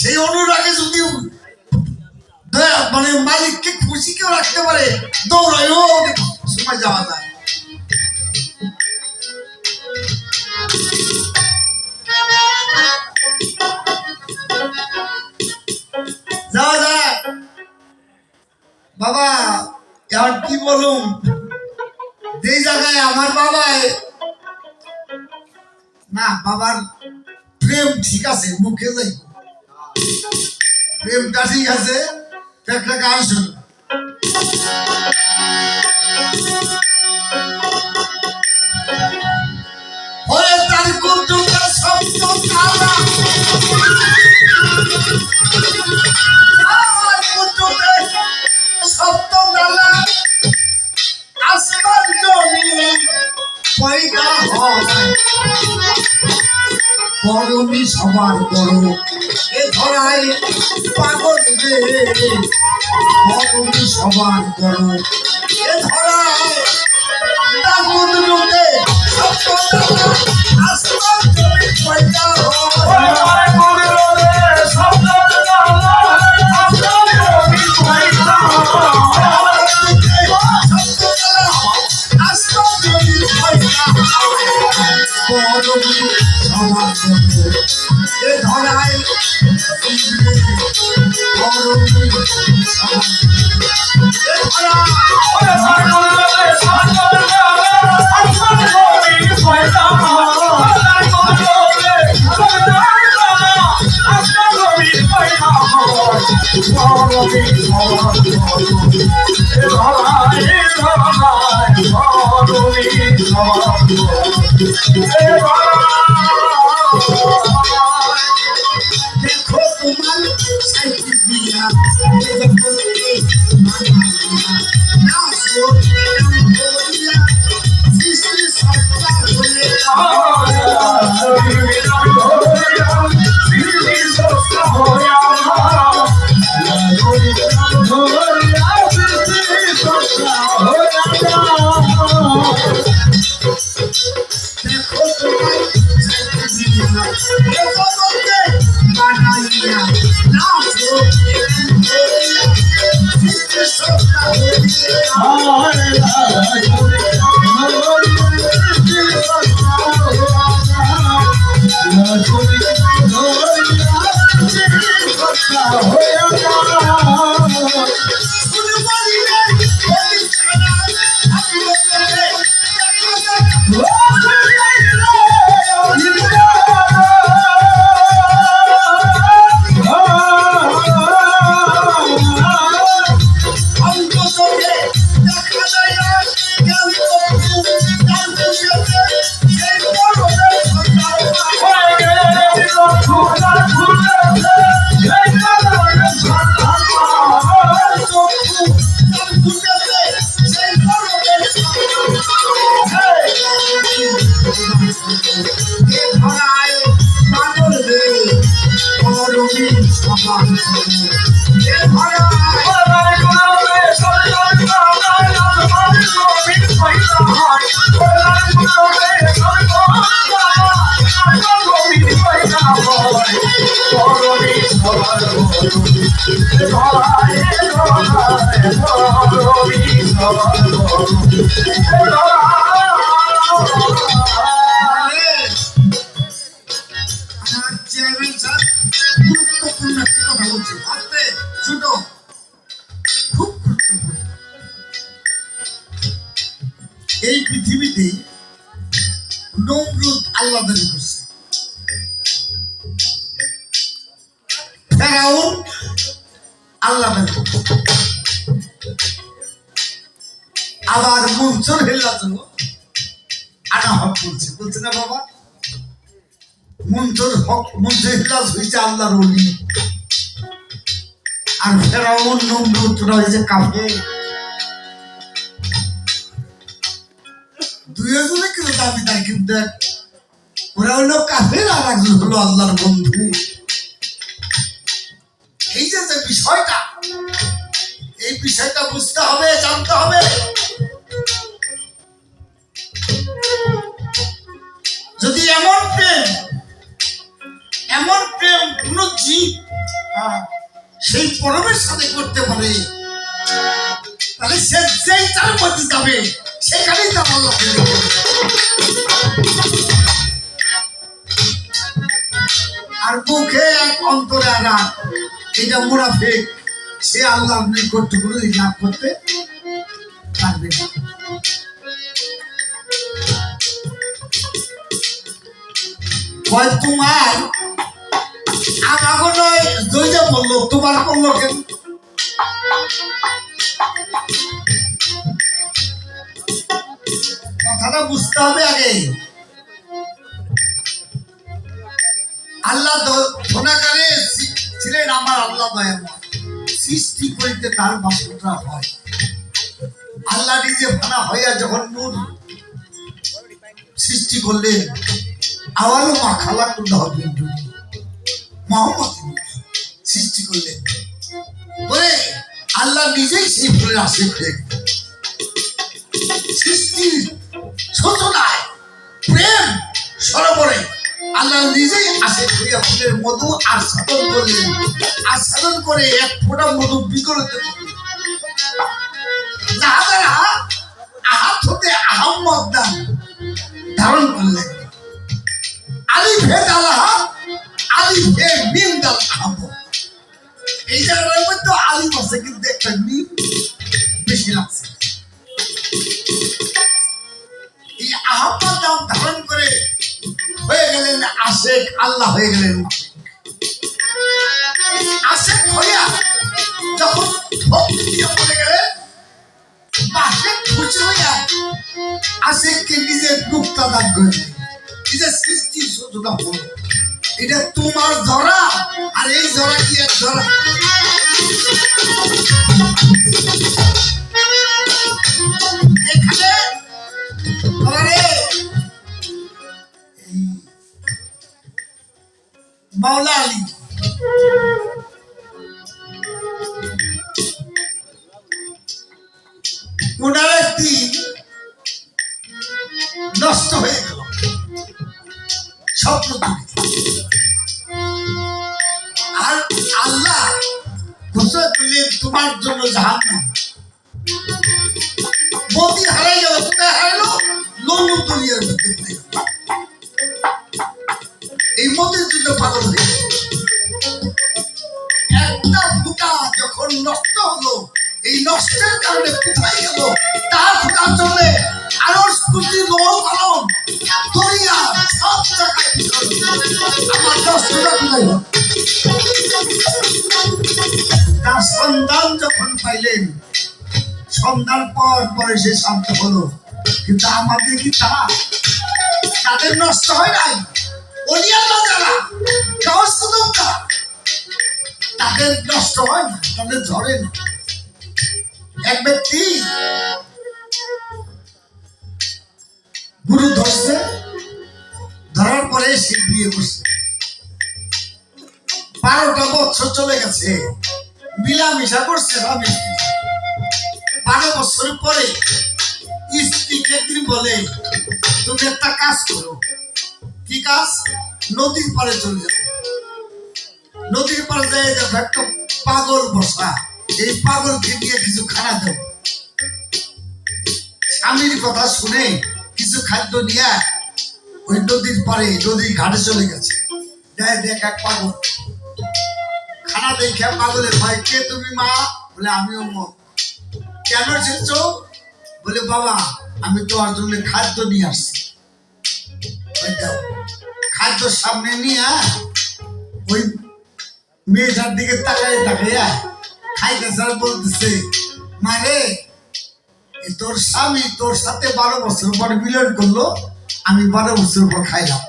[SPEAKER 3] সেই অনুরাগে যদি মানে মালিককে খুশি কেউ রাখতে পারে, দৌড়াইও সময় যাওয়া যায়। যাওয়া যায় বাবা। এখন কি বলুম, যে জায়গায় আমার বাবায় না, বাবার প্রেম ঠিক আছে, মুখে যাই প্রেমটা ঠিক আছে। একটা গান শুনি। হয়ে তার কুটুকে শব্দ কালা, কুটুকে শব্দ কালা, আসবার জমি পয়দা হয়। বড়মি সবার বড় এ ধরায় পাগল রে, বড়মি সবার বড় এ ধরায় তাগুদ রূপে আসবার জমি পয়দা হয়। ধরায় দেখো তোমার সাইকেল দিয়া জগতে মানাইয়া না সোনাম হইয়া সৃষ্টি সত্তা হইয়া দেখো তোমার সাইকেল দিয়া জগতে মানাইয়া না সোনাম হইয়া সৃষ্টি সত্তা হইয়া চেয়ারম্যান স্যার গুরুত্বপূর্ণ একটি কথা বলছে আস্তে ছোট খুব গুরুত্বপূর্ণ এই পৃথিবীতে নমরুদ আল্লাহ দাবি করছে ফেরাউন আল্লাহ দাবি করছে আবার মনসুর হেল্লার জন্য আনা হক বলছে বলছে না বাবা মনসুর হক মনসুর হেল্লাস হয়েছে আল্লাহর ওলি আর ফেরাউন নমরুদ হয়েছে কাফের দুইজনে কিন্তু দাবিদার কিন্তু ওরা হলো কাফের আর একজন হলো আল্লাহর বন্ধু এই যে বিষয়টা এই বিষয়টা বুঝতে হবে জানতে হবে যদি এমন প্রেম কোন জীব সেই পরমের সাথে করতে পারে তাহলে সে যেই তার মধ্যে যাবে সেখানেই তার আল্লাহ আর মুখে এক অন্তরে আঘাত এটা মুনাফিক সে আল্লাহর নিকট কোনোদিন লাভ করতে পারবে না তোমার আমাকে নয় জয়টা বললো তোমার বললো কেন কথাটা বুঝতে হবে আগে আল্লাহ ধনাকারে ছিলেন আমার আল্লাহ দয়াময় সৃষ্টি করিতে তার বাসনা হয় আল্লাহ নিজে ভানা হইয়া যখন নূর সৃষ্টি করলেন আওয়ালো মা খালা করলে হবে মোহাম্মদ সৃষ্টি করলেন বলে আল্লাহ নিজেই সেই ফুলের আশিক হয়ে সৃষ্টির সূচনায় প্রেম সরোবরে আল্লাহ নিজেই আশিক হইয়া ফুলের মধু আস্বাদন করলেন আস্বাদন করে এক ফোঁটা মধু বিকরিত করলেন যাহারা আহাত হতে আহম্মদ দান ধারণ করলেন আলিফ হে দালাহ আলিফ হে মিম দাল আহম্মদ এই জায়গার মধ্যে আলিফ আছে কিন্তু একটা মিম বেশি লাগছে এই আহম্মদ নাম ধারণ করে হয়ে গেলেন আশেক আল্লাহ হয়ে গেলেন আশেক হইয়া যখন ভক্ত আশেককে নিজের মুক্তা দান করে নিজের সৃষ্টির শত্রুতা হলো এটা তোমার ধরা আর এই ধরা কি এক ধরা এখানে ধরে এই মাওলা আলী ওনার একটি নষ্ট হয়ে গেল স্বপ্ন আর আল্লাহ ঘোষণা করলেন তোমার জন্য জাহান্নাম মতি হারাই গেল কোথায় হারালো লন্ডন দুনিয়ার ভিতরে এই মতির জন্য পাগল হয়ে গেল একটা ফুটা যখন নষ্ট হলো এই নষ্টের কারণে কোথায় গেল তার ফুটার জন্য আরস কুটি লোক আলম দরিয়া সব জায়গায় আমার নষ্টটা কোথায় হল তার সন্ধান যখন পাইলেন সন্ধান পর পরে সে শান্ত হলো কিন্তু আমাদের কি তাদের নষ্ট হয় নাই অলিয়াল্লাহ যারা গাছ কুতুবরা তাদের নষ্ট হয় না তাদের ঝরে না এক ব্যক্তি গুরু ধরছে ধরার পরে সে বিয়ে করছে 12টা বছর চলে গেছে মিলামিশা করছে স্বামী স্ত্রী 12 বছর পরে স্ত্রীকে একদিন বলে তুমি একটা কাজ করো কি কাজ নদীর পাড়ে চলে যাও নদীর পাড়ে যায় দেখো একটা পাগল বসা এই পাগলকে দিয়ে কিছু খানা দাও স্বামীর কথা শুনে কিছু খাদ্য নিয়ে ওই নদীর পাড়ে নদীর ঘাটে চলে গেছে দেখ এক পাগল খানা দেখে পাগলের ভাই কে তুমি মা বলে আমিও মা কেন এসেছো বলে বাবা আমি তোমার জন্য খাদ্য নিয়ে আসছি খাদ্য সামনে নিয়ে ওই মেয়েটার দিকে তাকায় খাইতেছে আর বলতেছে মারে তোর স্বামী তোর সাথে 12 বছর পরে মিলন করলো আমি 12 বছর পর খাইলাম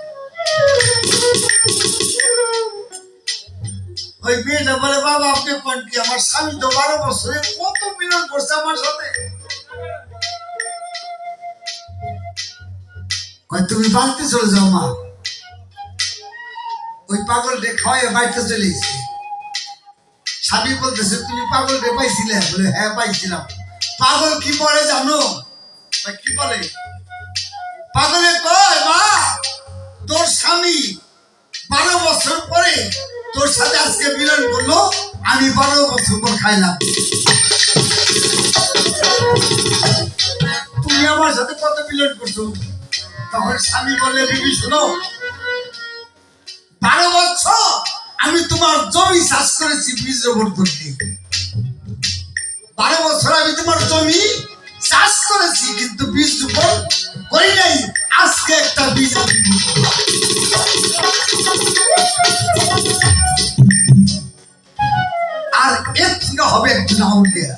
[SPEAKER 3] ওই মেয়েটা বলে বাবা আপনি কোন কি আমার স্বামী তো 12 বছরে কত মিলন করছে আমার সাথে তুমি বাড়িতে চলে যাও মা ওই পাগলটা খাওয়াই বাড়িতে চলে এসেছে স্বামী বলতেছে তুমি পাগলটা পাইছিলে বলে হ্যাঁ পাইছিলাম পাগল কি বলে জানো কি বলে পাগলে কয় মা তোর স্বামী 12 বছর পরে তোর সাথে আজকে মিলন করলো আমি 12 বছর পর খাইলাম তুমি আমার সাথে কত মিলন করছো তখন স্বামী বলে বিবি শোনো 12 বছর আমি তোমার জমি চাষ করেছি বীজ রোপণ করতে 12 বছর আমি তোমার জমি চাষ করেছি কিন্তু বীজ রোপণ করি নাই আজকে একটা বীজ আর এর থেকে হবে একজন আউলিয়া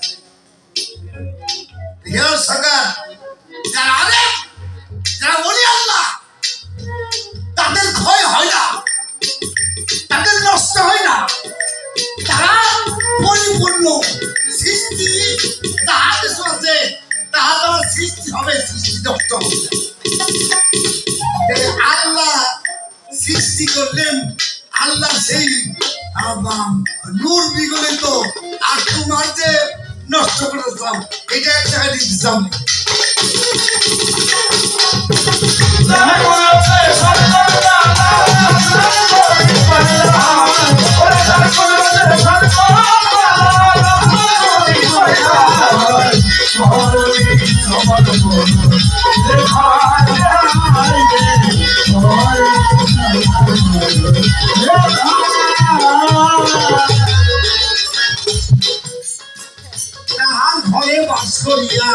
[SPEAKER 3] সরকার যারা বলি আল্লাহ তাদের ক্ষয় হয় না তাদের নষ্ট হয় না তারা পরিপূর্ণ সৃষ্টি তাহা কিছু আছে তাহা দ্বারা সৃষ্টি হবে সৃষ্টি নষ্ট হবে আল্লাহ সৃষ্টি করলেন আল্লাহ সেই নূর বিগলিত আর তোমার যে নষ্ট করেছিলাম এটা এক জায়গায় দিতে চাও তাহার ঘরে বাস করিয়া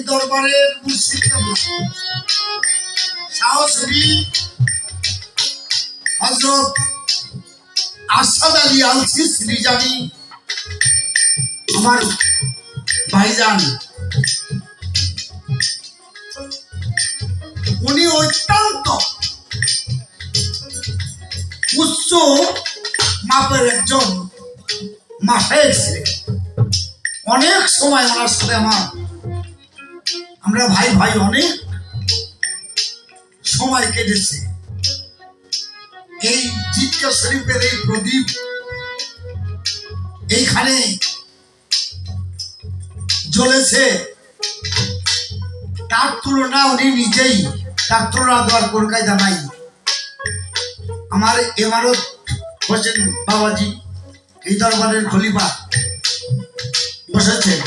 [SPEAKER 3] দরবারের মুর্শিদ কেবলা সাহসী হযরত আসাদ আলী আল সিসরি জানি আমার ভাইজান, উনি অত্যন্ত উচ্চ মাপের একজন মাশায়েখ ছিলেন। অনেক সময় ওনার সাথে আমরা ভাই ভাই অনেক সময় কেটেছে। এই জিজ্ঞা শরীফের এই প্রদীপ এইখানে জ্বলেছে, তার তুলনা উনি নিজেই, তার তুলনা দেওয়ার কোন কায়দা নাই। আমার ইমারত হোসেন বাবাজি এই দরবারের খলিফা বসেছেন,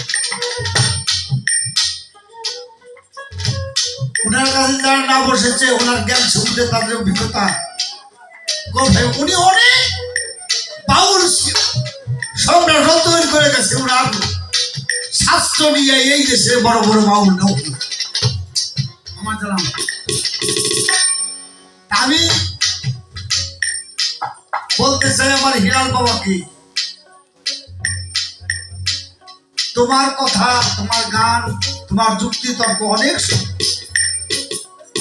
[SPEAKER 3] ওনার কাছে যারা না বসেছে ওনার জ্ঞান সম্বন্ধে তাদের অভিজ্ঞতা উনি অনেক বাউল সম্রাট তৈরি করে গেছে। ওনার শাস্ত্র নিয়ে এই দেশে বড় বড় বাউল নাও আমার জানাম। আমি বলতে চাই আমার হিলাল বাবাকে, তোমার কথা, তোমার গান, তোমার যুক্তি তর্ক অনেক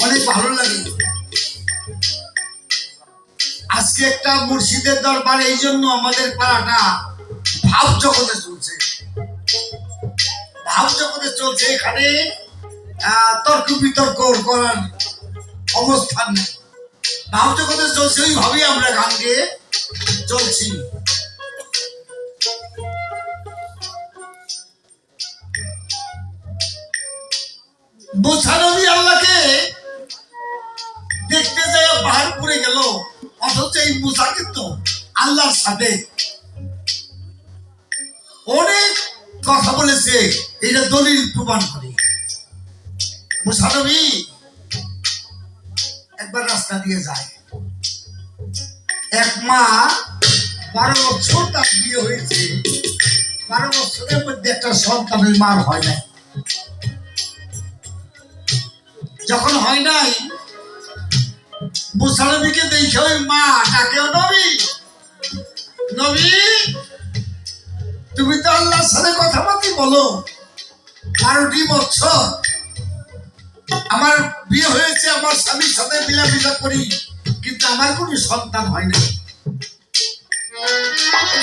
[SPEAKER 3] অনেক ভালো লাগে। আজকে একটা মুর্শিদের দরবার, এই জন্য আমাদের পাড়াটা ভাব জগতে চলছে, ভাব জগতে চলছে। এখানে তর্ক বিতর্ক করার অবস্থান নেই, ভাব জগতে চলছে, ওইভাবেই আমরা গান গেয়ে চলছি। মুসা নবী আল্লাহকে দেখতে যায় পাহাড়পুরে গেল, অথচ এই মুসা কিন্তু আল্লাহর সাথে অনেক কথা বলেছে, এটা দলিল প্রমাণ করে। মুসা নবী একবার রাস্তা দিয়ে যায়, এক মা 12 বছর তার বিয়ে হয়েছে, 12 বছরের মধ্যে একটা সন্তানের মার হয় নাই। যখন হয় নাই, মুসা নবীকে দেখে ওই মা ডাকে, নবী নবী তুমি তো আল্লাহর সাথে কথাবার্তা বলো, 12টি বছর আমার বিয়ে হয়েছে, আমার স্বামীর সাথে মিলামিশা করি, কিন্তু আমার কোনো সন্তান হয় না।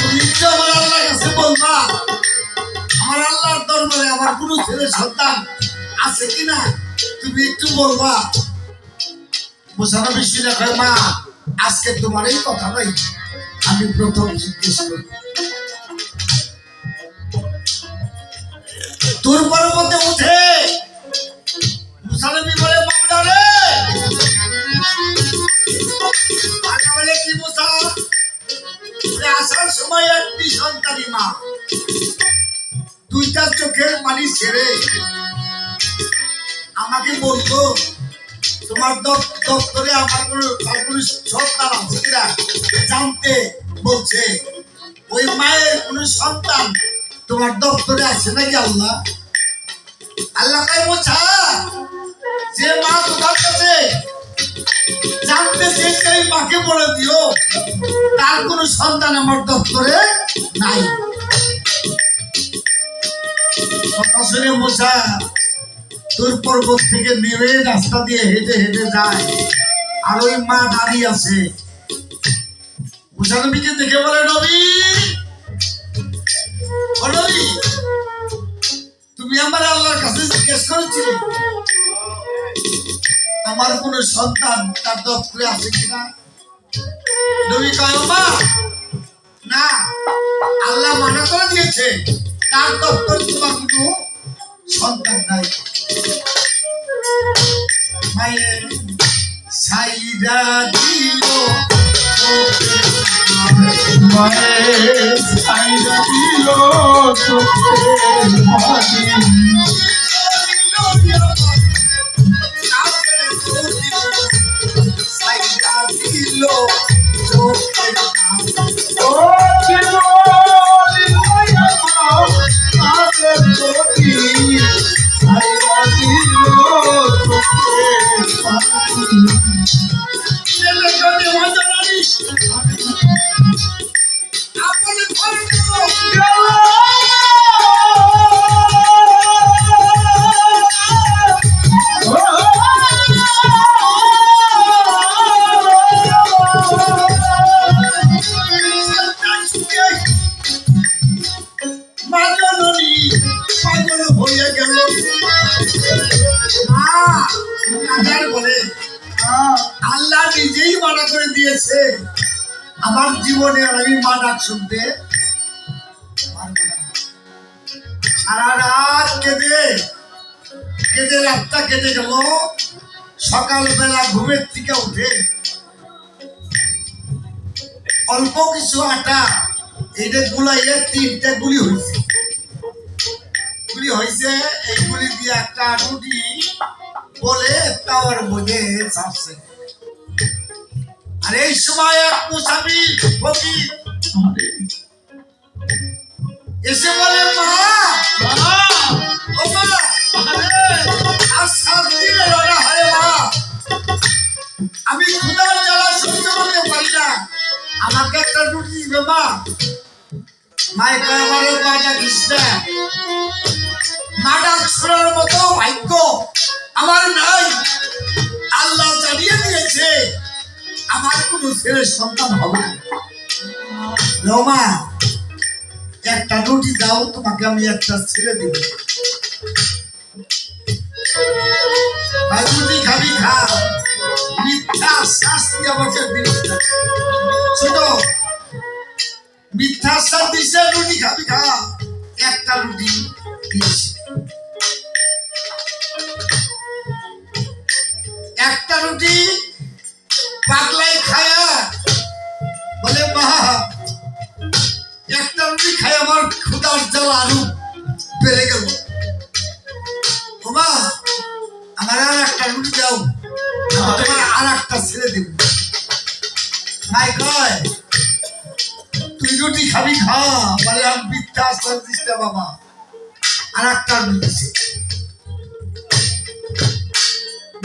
[SPEAKER 3] তুমি তো আমার আল্লাহর কাছে বলবা, আমার আল্লাহর দরবারে আমার কোনো ছেলে সন্তান আছে কিনা তুমি একটু বলবা। মুসা নবী শুনে কয়, মা আজকে তোমার এই কথা নাই, আমি প্রথম জিজ্ঞেস করি। তোর পর্বতে উঠে মুসা নবী বলে, মামলা রে বলে কি মুসা, আসার সময় একটি সন্তানী মা 2টা চোখের পানি ছেড়ে আমাকে বলতো তোমার দপ্তরে আমার কোনো সন্তান আছে কিনা জানতে বলছে। ওই মায়ের কোনো সন্তান তোমার দপ্তরে আছে নাকি? আল্লাহ আল্লাহ কয়, বোঝা যে মা তোমার কাছে জানতে চেয়েছে ওই মাকে বলে দিও তার কোনো সন্তান আমার দপ্তরে নাই। আসলে মুসা তোর পর্বত থেকে নেমে রাস্তা দিয়ে হেঁটে হেঁটে যায়, আর ওই মা দাঁড়িয়ে আছে। মুসা নবীকে দেখে বলে, নবী ও নবী, তুমি আমার আল্লাহর কাছে জিজ্ঞেস করেছিলে আমার কোন সন্তান তার দপ্তরে আছে কিনা? নবী কয়, মা না, আল্লাহ মানা করে দিয়েছে তার দপ্তরে তোমার কোনো সন্তান নাই। মায়ের সাইরা দিল, মায়ের সাইরা দিল চোখের পানি, সাইরা দিল চোখের পানি, আপনি ঘরে গেল। পাগল হয়ে গেল। আল্লাহ নিজেই মানা করে দিয়েছে আমার জীবনে আমি মা ডাক শুনতে পারবো না। সারা রাত কেঁদে কেঁদে রাতটা কেটে গেল। সকালবেলা ঘুমের থেকে উঠে অল্প কিছু আটা এইটা গুলাইয়ে 3টে গুলি হয়েছে। এই গুলি দিয়ে একটা রুটি বলে তাওয়ার মধ্যে ছাড়ছে। আর এই সময় এক মুসাফির ফকির এসে বলে, মা ও মা, আর শান্তি এলো না। আরে মা, আমি ক্ষুধার জ্বালা সহ্য করতে পারি না, আমাকে একটা রুটি দিবে মা। মায়ের আমার মাটা কৃষ্ণা, মাটা শোনার মতো ভাগ্য আমার নাই। আল্লাহ জানিয়ে দিয়েছে আমার কোনো ছেলের সন্তান হবে না। রমা, একটা রুটি দাও, তোমাকে আমি একটা ছেলে দিব। রুটি খাবি খা, মিথ্যা শাস্তি আমাকে দিল। ছোট মিথ্যা শাস্তি দিছে, রুটি খাবি খা। একটা রুটি দিয়েছে। একটা রুটি পাগলাই খায়া বলে, মা একটা রুটি খাই আমার ক্ষুধার জ্বালা আরো বেড়ে গেল। ও মা, আমার আর একটা রুটি দাও, তোমার আর একটা ছেলে দেব। মাই কয়, তুই রুটি খাবি খা। বলে, আমি মিথ্যা আশ্বাস দিস না বাবা, আর একটা রুটি দিছে।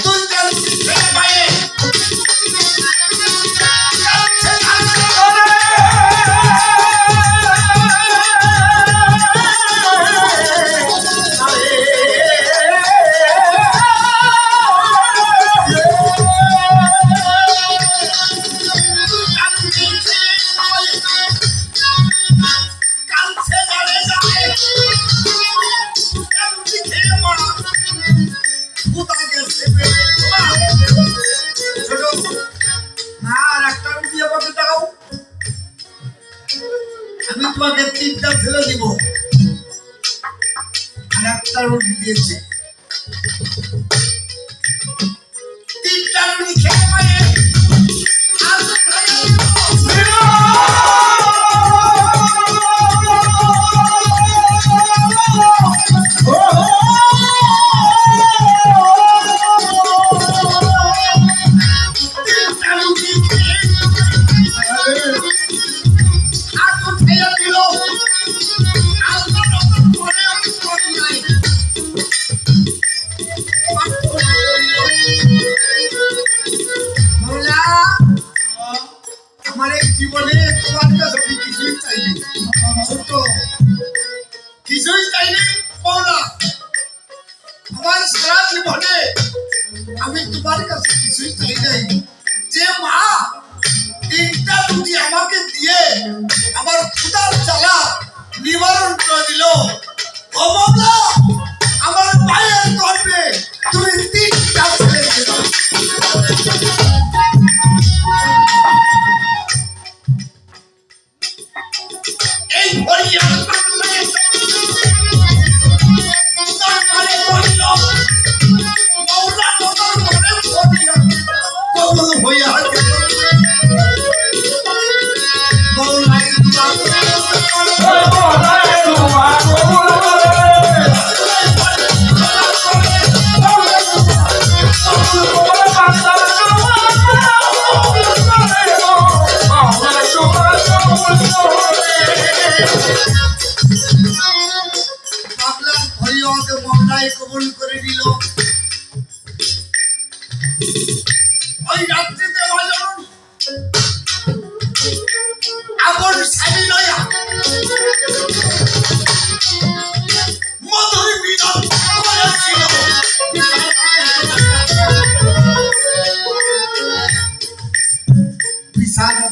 [SPEAKER 3] দুইটা রুটি খেয়ে পায়ে আমি তোমাকে 3টা ফেলে দিব। আর একটা রুটি দিয়েছে। 3টা রুটি খেয়ে পায়ে আমার এই জীবনে তোমার কাছে আমি কিছুই চাইনি। ছোট কিছুই চাইনি মৌলা, আমার সারা জীবনে আমি তোমার কাছে কিছুই চাই নাই। যে মা 3টা রুটি আমাকে দিয়ে আমার ক্ষুধার জ্বালা নিবারণ করে দিল, ও মৌলা, আমার মায়ের গর্ভে তুমি 3টা ছেলে দিল। এই হরিয়ার তারপরে বলল, মৌলা তোমার মনে হরিয়া কবল হইয়া গেল। মৌলাই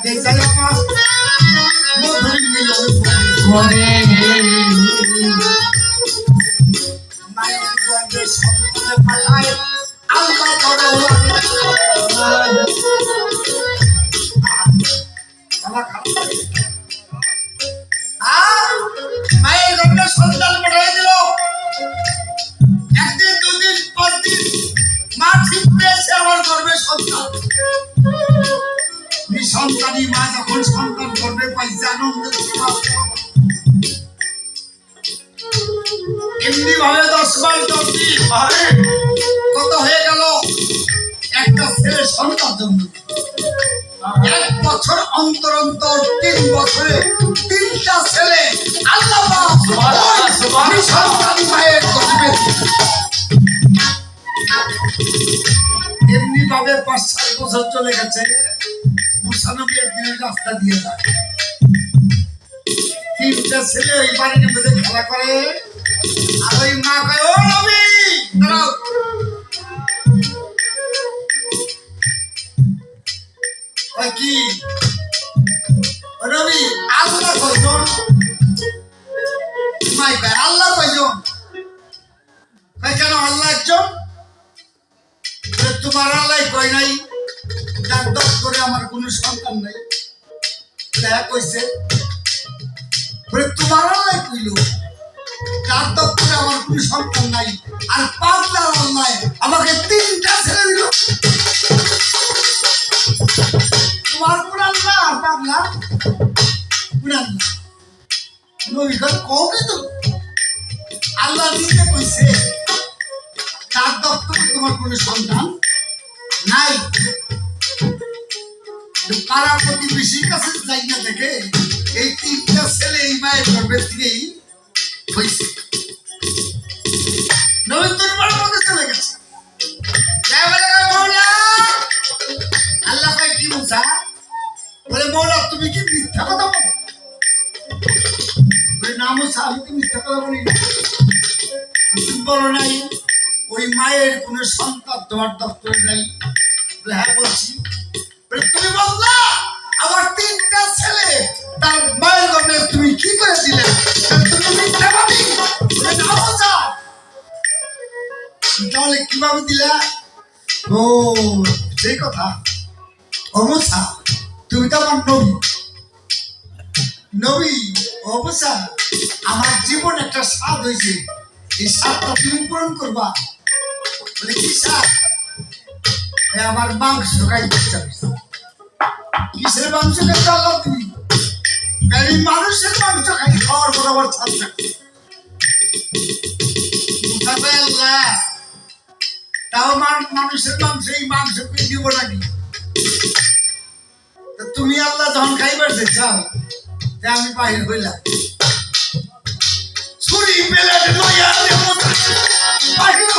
[SPEAKER 3] দেখে আমার মধুর মিলন
[SPEAKER 2] করে
[SPEAKER 3] মায়ের গর্ভে সন্তানে পাঠায় আল্লাহ বড় বাবা খারাপ লাগে। মায়ের গর্ভে সন্তান পাঠাই দিল একদিন দুদিন পর দিন মা ঠিক পেয়েছে আমার গর্ভে সন্তান সন্তানই মা যখন সন্তান গর্ভে পাইছে আনন্দের এমনি ভাবে 10 মাস 10 দিন কত হয়ে গেল একটা ছেলে সন্তান জন্ম 1 বছর অন্তর অন্তর 3 বছরে 3টা ছেলে আল্লাহ আমি সন্তান মায়ের গর্ভে এমনি ভাবে 5-7 বছর চলে গেছে মুসা নবী একদিন রাস্তা দিয়ে যায় 3টা ছেলে ওই বাড়ির মধ্যে খেলা করে আর ওই মা কয় ও নবী দাঁড়াও ওই কি ও নবী আল্লাহ কয়জন মাই কয় আল্লাহ কয়জন কয় কেন আল্লাহ একজন তোমার আল্লাহ কয় নাই ডাক ডাক করে আমার কোনো সন্তান নাই দেখা কইছে তোমার আল্লাহ কইল ডাক ডাক করে আমার কোনো সন্তান নাই আর পাগলা আল্লাহ আমাকে 3টা ছেলে দিল তোমার কোন আল্লাহ আর পাগলা কোন আল্লাহ নবী কওকে তো আল্লাহ নিজে কইছে ডাক ডাক করে তোমার কোনো সন্তান নাই পাড়া প্রতিবেশীর কাছে যাই না দেখে এই 3টা ছেলে এই মায়ের গর্ভে থেকেই হয়েছে নবীর মধ্যে চলে গেছে আল্লাহ ভাই কি মুসা বলে মৌলা তুমি কি মিথ্যা কথা বলো বলে না মুসা আমি কি মিথ্যা কথা বলি তুমি বলো নাই ওই মায়ের কোনো সন্তান তোমার দপ্তরে নাই বলে হ্যাঁ বলছি তুমি বললা আমার 3টা ছেলে তার মায়ের গর্ভে তুমি কি করে দিলে তুমি মিথ্যাবাদী না বোঝা তাহলে কিভাবে দিলা ও সেই কথা অবস্থা তুমি তো আমার নবী নবী অবস্থা আমার জীবন একটা স্বাদ হয়েছে এই স্বাদটা তুমি পূরণ করবা বলে কি স্বাদ আমার মাংস খাইতে চাইছে কিসের মাংস খাইতে আল্লাহ তুমি মানুষের মাংস খাই খাওয়ার বরাবর ছাদ থাকে আল্লাহ তাও মানুষের মাংস এই মাংস দিব নাকি তুমি আল্লাহ যখন খাইবার চাও আমি বাহির হইলাম ছুরি পেলাতে লইয়া বাহির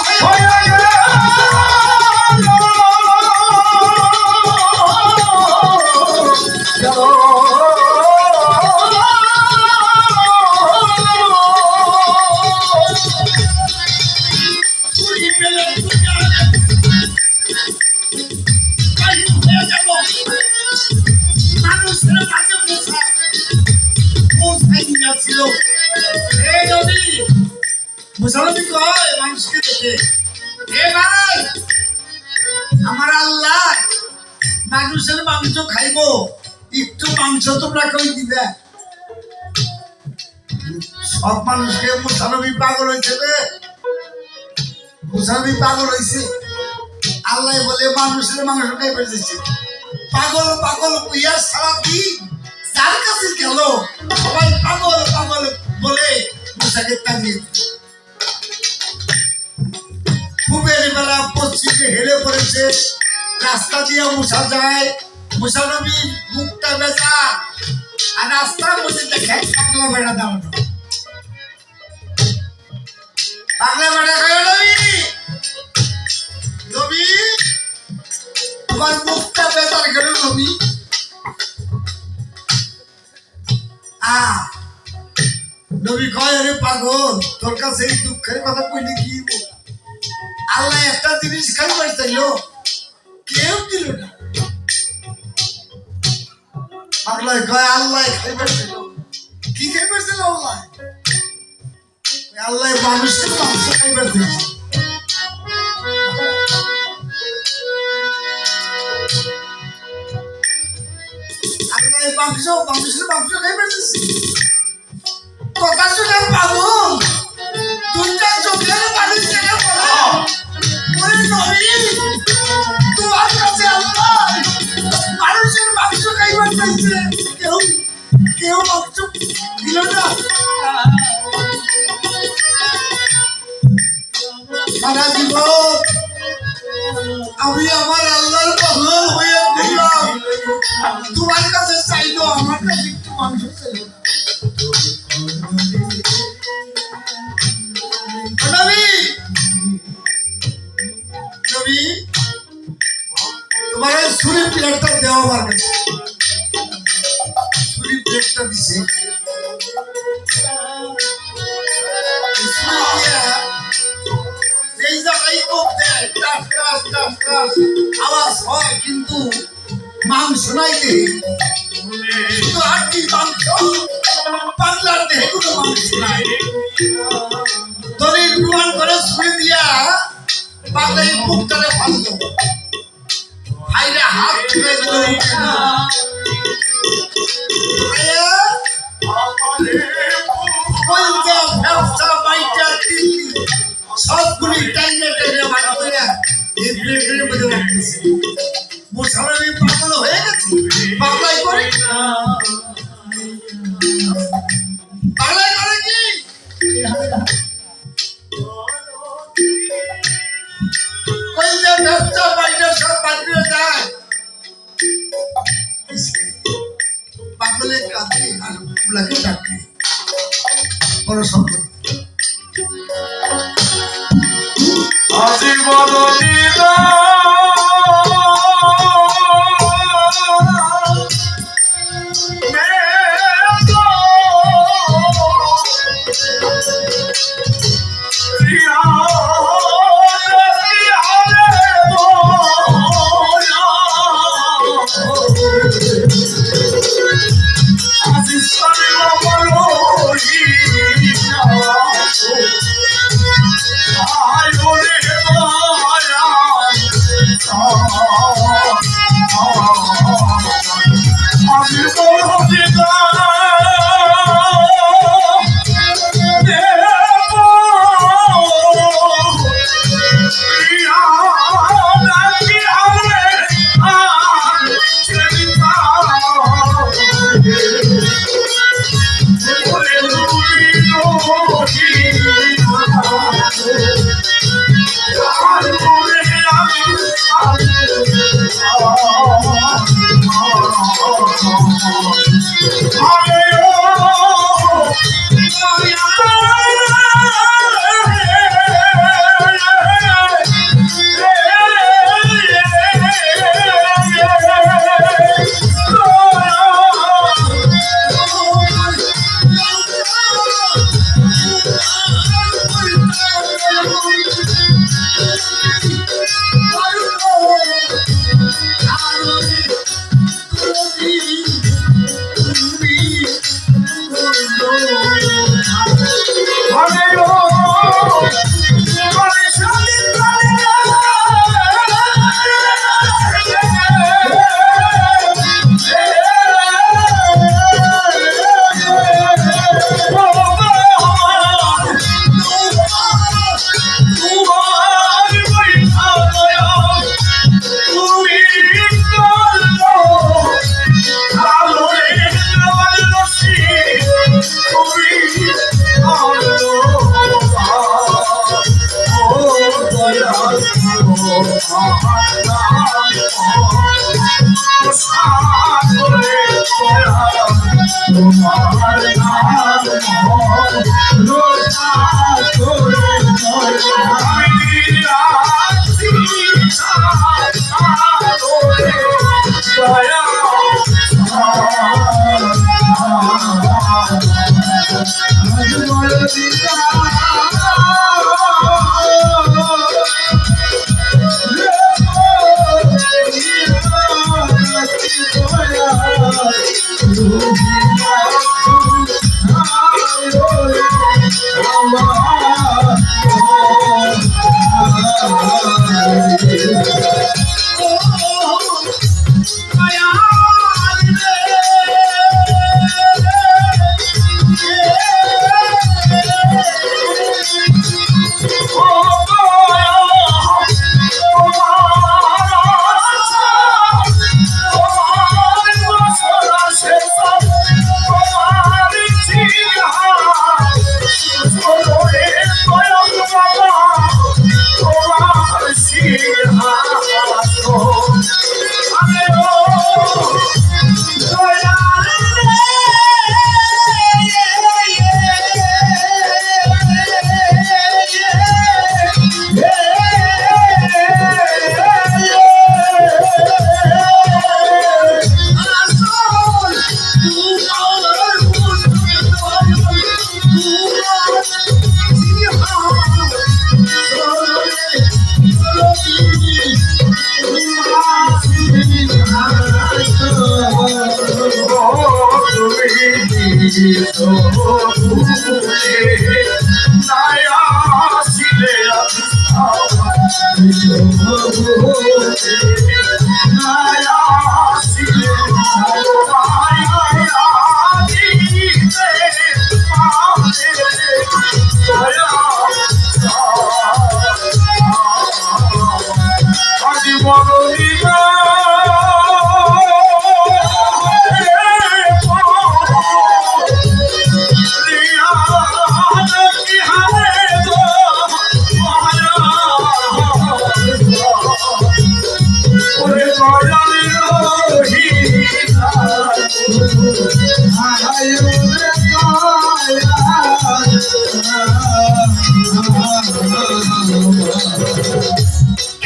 [SPEAKER 3] আমার আল্লাহ মানুষের মাংস খাইবো একটু মাংস তোমরা কই দিবে সব মানুষকে মুসানবী পাগল হয়েছে রে মুসানবী পাগল হয়েছে আল্লাহ বলে মানুষের মাংস খাইবে দিচ্ছে পাগল পাগল কইয়া সারাদিন যার কাছে গেল সবাই পাগল পাগল বলে মুসাকে টানিয়ে খুবের বেলা পশ্চিমে হেলে পড়েছে রাস্তা দিয়ে মুসা যায় মুসা নবী মুখটা বেচা আর রাস্তার মধ্যে দেখে পাগলা বেড়া দাঁড়ানো পাগলা বেড়া কয় নবী তোমার মুখটা বেচার গেল নবী নবী কয় আরে পাগল তোর কাছে এই দুঃখের কথা কইলে কি আল্লাহ একটা জিনিস খাইবার চাইলো কেউ দিল না পাগলায় কয় আল্লাহ খাইবার ছিল কি খাইবার ছিল আল্লাহ মানুষের মাংস খাইবার ছিল আল্লাহ মানুষের মাংস খাইবার দিচ্ছে কথা শুনে পাগল দুইটা চোখের পানি ছেড়ে পড়ো ওরে নবী তোমার কাছে আল্লাহ মানুষের মাংস খাইবার চাইছে কেউ কেউ মাংস দিল না সারা জীবন আমি আমার আল্লাহর পাগল হয়ে গেলাম তোমার কাছে চাইলো আমার কাছে একটু মাংস চাইলো নবী নবী তোমার এই ছুরি প্লেটটা দেওয়া আমার কাছে ছুরি প্লেটটা দিছে এই জায়গায় কোপ দেয় টাস টাস টাস টাস আওয়াজ হয় কিন্তু মাংস নাই দেহে শুধু হাড্ডি মাংস পাগলার দেহে কোনো মাংস নাই দলিল প্রমাণ করে ছুঁয়ে দিয়া পাগলাই বুকটারে ফাঁসল ভাইরা হাত তুলে দিল সবগুলি টাইমে টাইমে বাড়ি করে এই প্লেটের মধ্যে রাখতেছে মোশারফি পাগল হয়ে গেছে পাগলাই করে পাগলাই করে কি কই যে ব্যবসা বাইরে সব বাড়ি যায় পাগলের কাছে আর পুলাকে ডাকে বড় সম্পদ
[SPEAKER 1] আজি বড় নিদা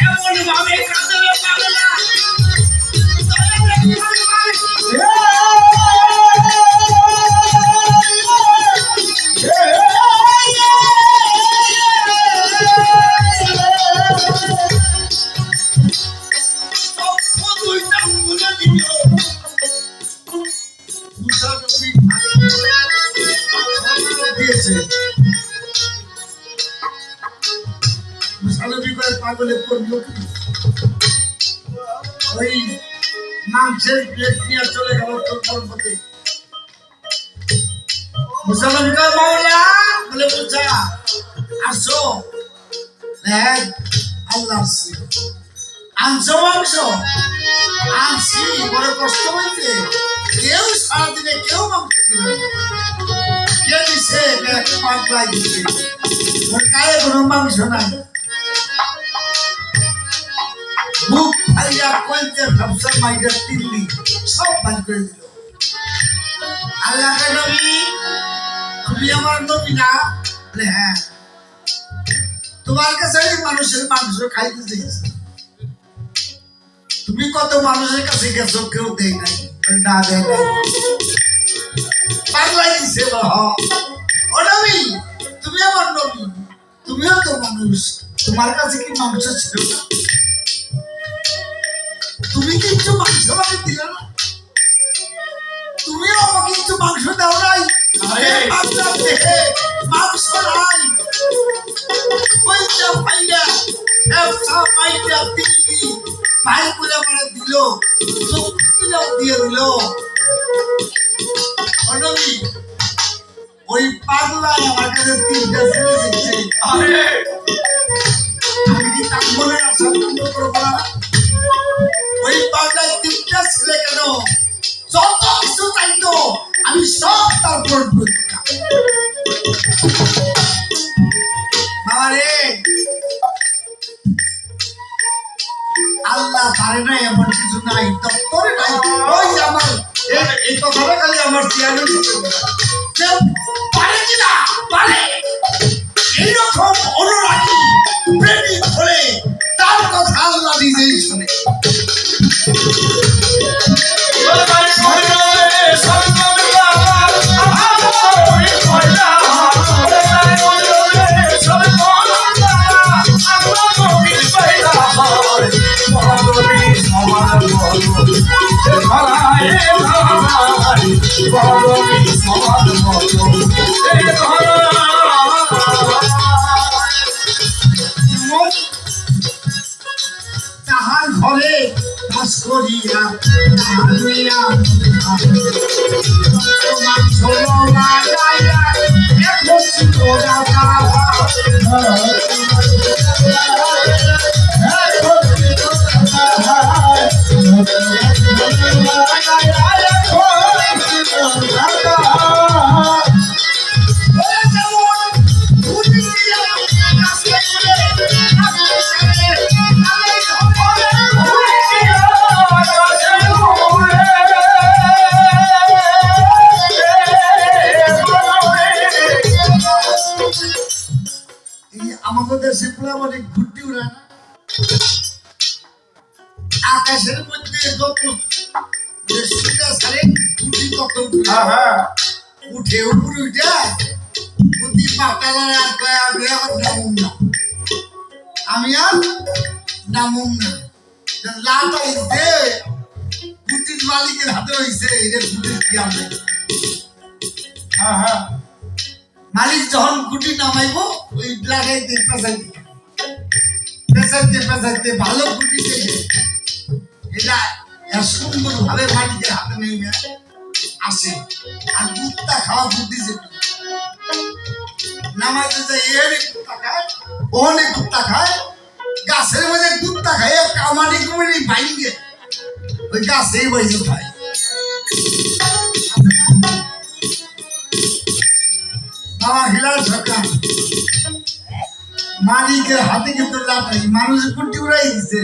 [SPEAKER 2] এমন ভাবে কাঁদবে পাগলা
[SPEAKER 3] পাগলে করলো ওই মাংসের প্লেট নিয়ে চলে গেল তোর পথে মুসলমান মাওলা বলে বুঝা আসো আল্লাহ আনছো মাংস আনছি বড় কষ্ট হয়েছে কেউ সারাদিনে কেউ মাংস দিল কে দিছে পাগলাই দিছে ওর গায়ে কোনো মাংস নাই মুখ ভাইয়া কয়েকটা সবসময় মাইটার তিল্লি সব বাদ করে দিল আল্লাহ নবী তুমি আমার নবী না বলে হ্যাঁ তোমার কাছে মানুষের মাংস খাইতে চেয়েছে তুমি কত মানুষের কাছে গেছো কেউ দেয় নাই না দেয় নাই পাগলাই দিছে ও নবী তুমি আমার নবী তুমিও তো মানুষ তোমার কাছে কি মাংস ছিল না তুমি কিন্তু মাংস আমাকে দিলে না তুমিও আমাকে কিন্তু মাংস দাও নাই মাংস নাই ওইটা ভাইয়া সব ভাইটা দিল্লি ভাই করে আমার দিল দিয়ে দিল অনবী ওই পাগলা আমার কাছে 3টা ছেলে দিচ্ছে আমি কি তার মনে আশা করবো না ওই পাগলার 3টা ছেলে কেন যত কিছু চাইতো আমি সব তার পূরণ করে দিতাম বাবারে আল্লাহ পারে না এমন কিছু নাই দপ্তরে নাই ওই আমার এই কথাটা খালি আমার চেয়ারের পারে কিনা পারে এইরকম অনুরাগী প্রেমিক হলে তার কথা আল্লাহ নিজেই শুনে তাহার ঘরে বাস করিয়া আমাদের দেশে মানে ঘুরতে উড়ায় না আকাশের মধ্যে যত উঠে উপরে উঠে বুদ্ধি পাতালার আর কয় আমি আর নামুম না আমি আর নামুম না লাটাই দে কুটির মালিকের হাতে হয়েছে এটা কুটির খেয়াল নেই। হ্যাঁ হ্যাঁ, মালিক যখন কুটি নামাইবো ওই লাগাইতে পেঁচাইতে ভালো কুটি থেকে এটা সুন্দর ভাবে মালিকের হাতে নেমে আসে। আর কুত্তা খাওয়া কুটি যে নামাইতে যায় এর কুত্তা খায়, ওনে কুত্তা খায়, গাছের মধ্যে কুত্তা খায়, কামানি কুমানি ভাইঙ্গে ওই গাছেই বসে খায়। বাবা হিলাল সরকার মালিকের হাতে কিন্তু লাটাই মানুষ কুটি উড়াই দিছে।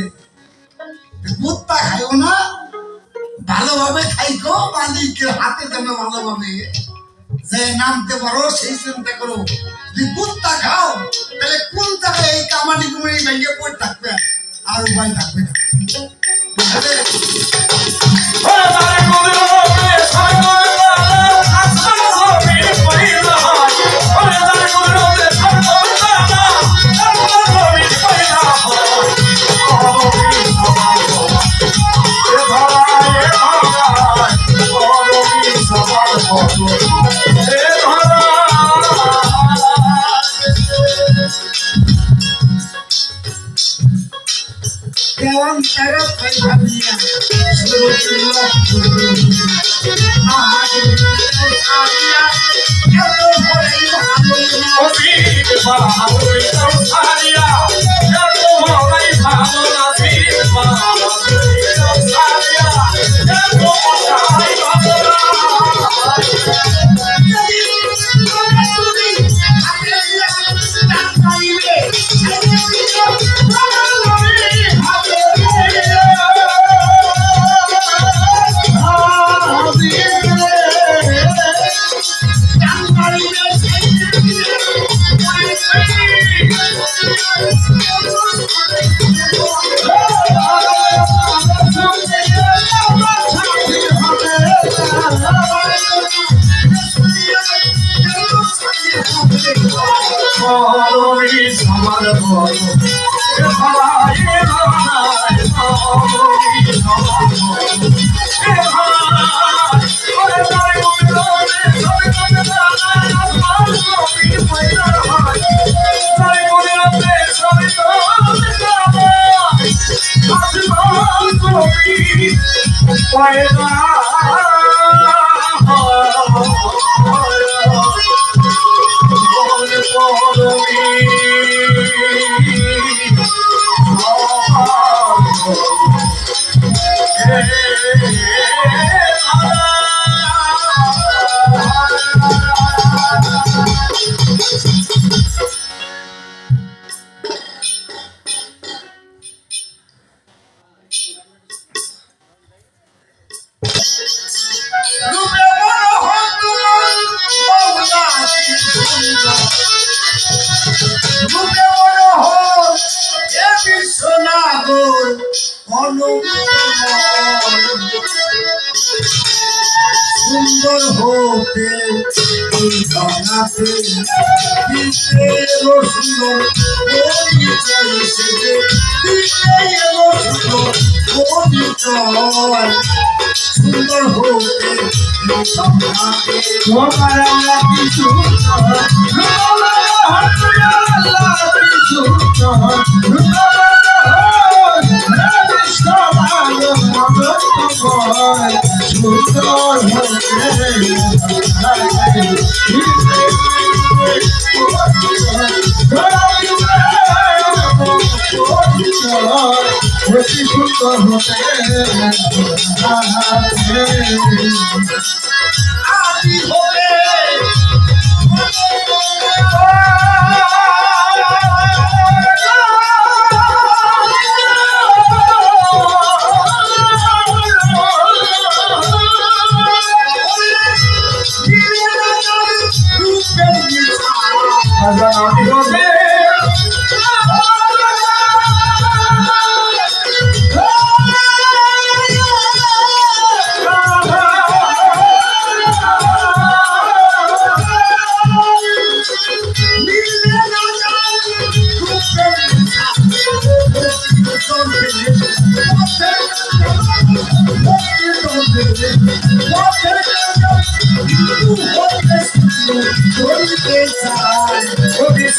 [SPEAKER 3] কুত্তা খাইও না, ভালোভাবে খাইকো, মালিকের হাতে যেন ভালোভাবে যে নামতে পারো সেই চিন্তা করো। যদি কুত্তা খাও তাহলে কোন জায়গায় এই কামানি কুমারি ভেঙে পড়ে থাকবে, আর উপায় থাকবে না। কেমন তারা ভাবিয়া সুন্দর হতে সুন্দর সুন্দর হতে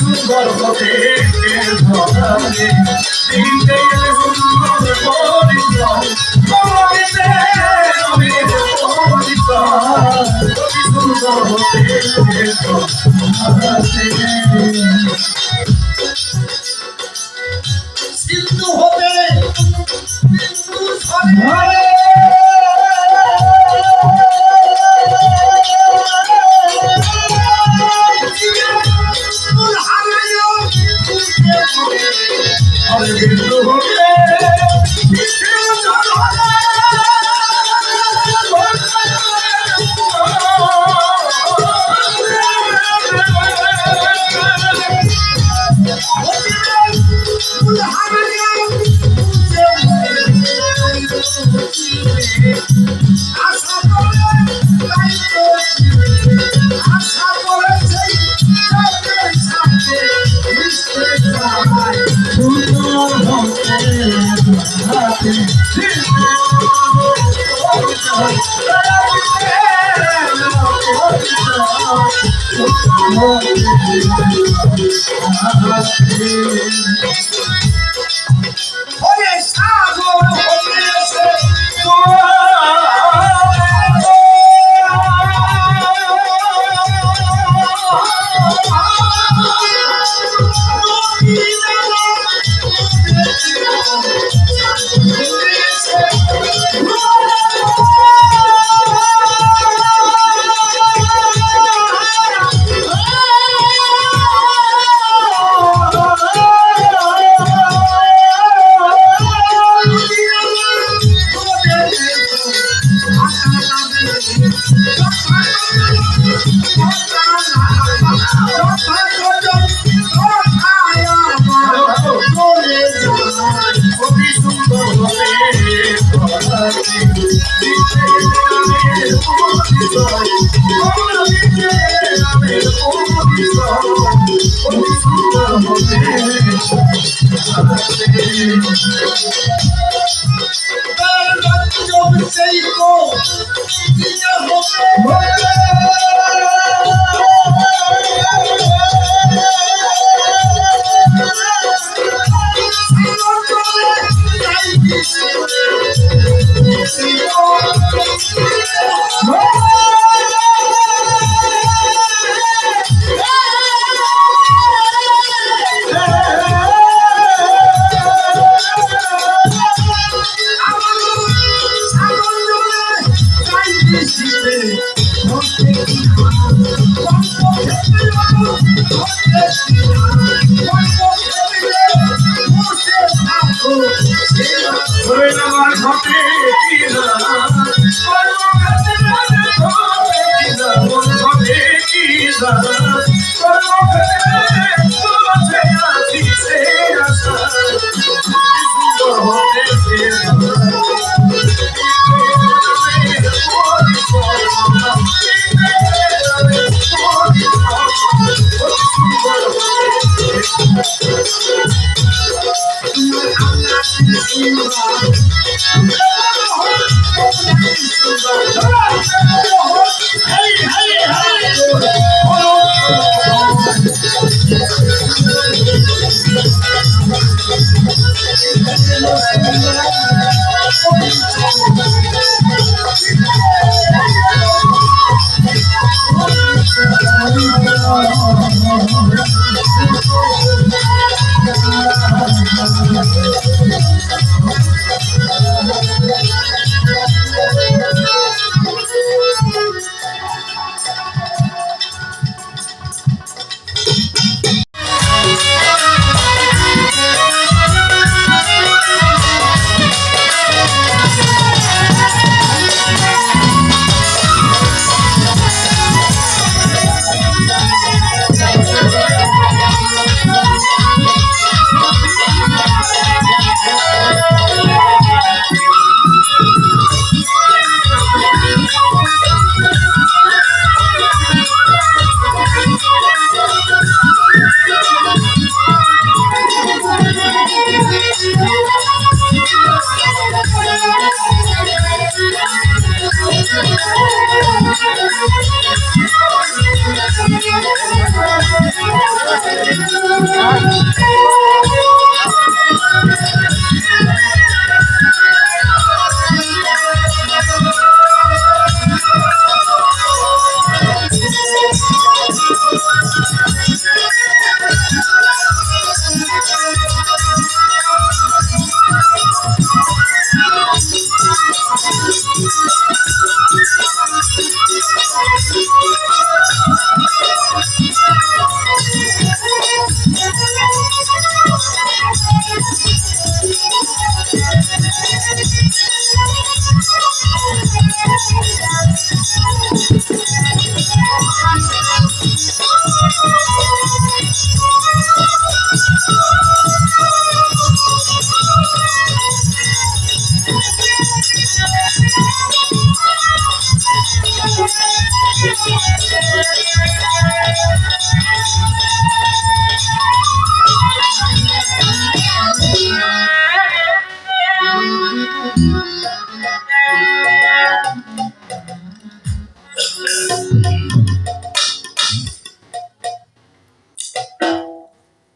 [SPEAKER 2] সুন্দর হতে ধরে দিতে গেলে সুন্দর পরিচয় সুন্দর হতে সিন্ধু হতে বিন্দু ধরে
[SPEAKER 3] Thank you.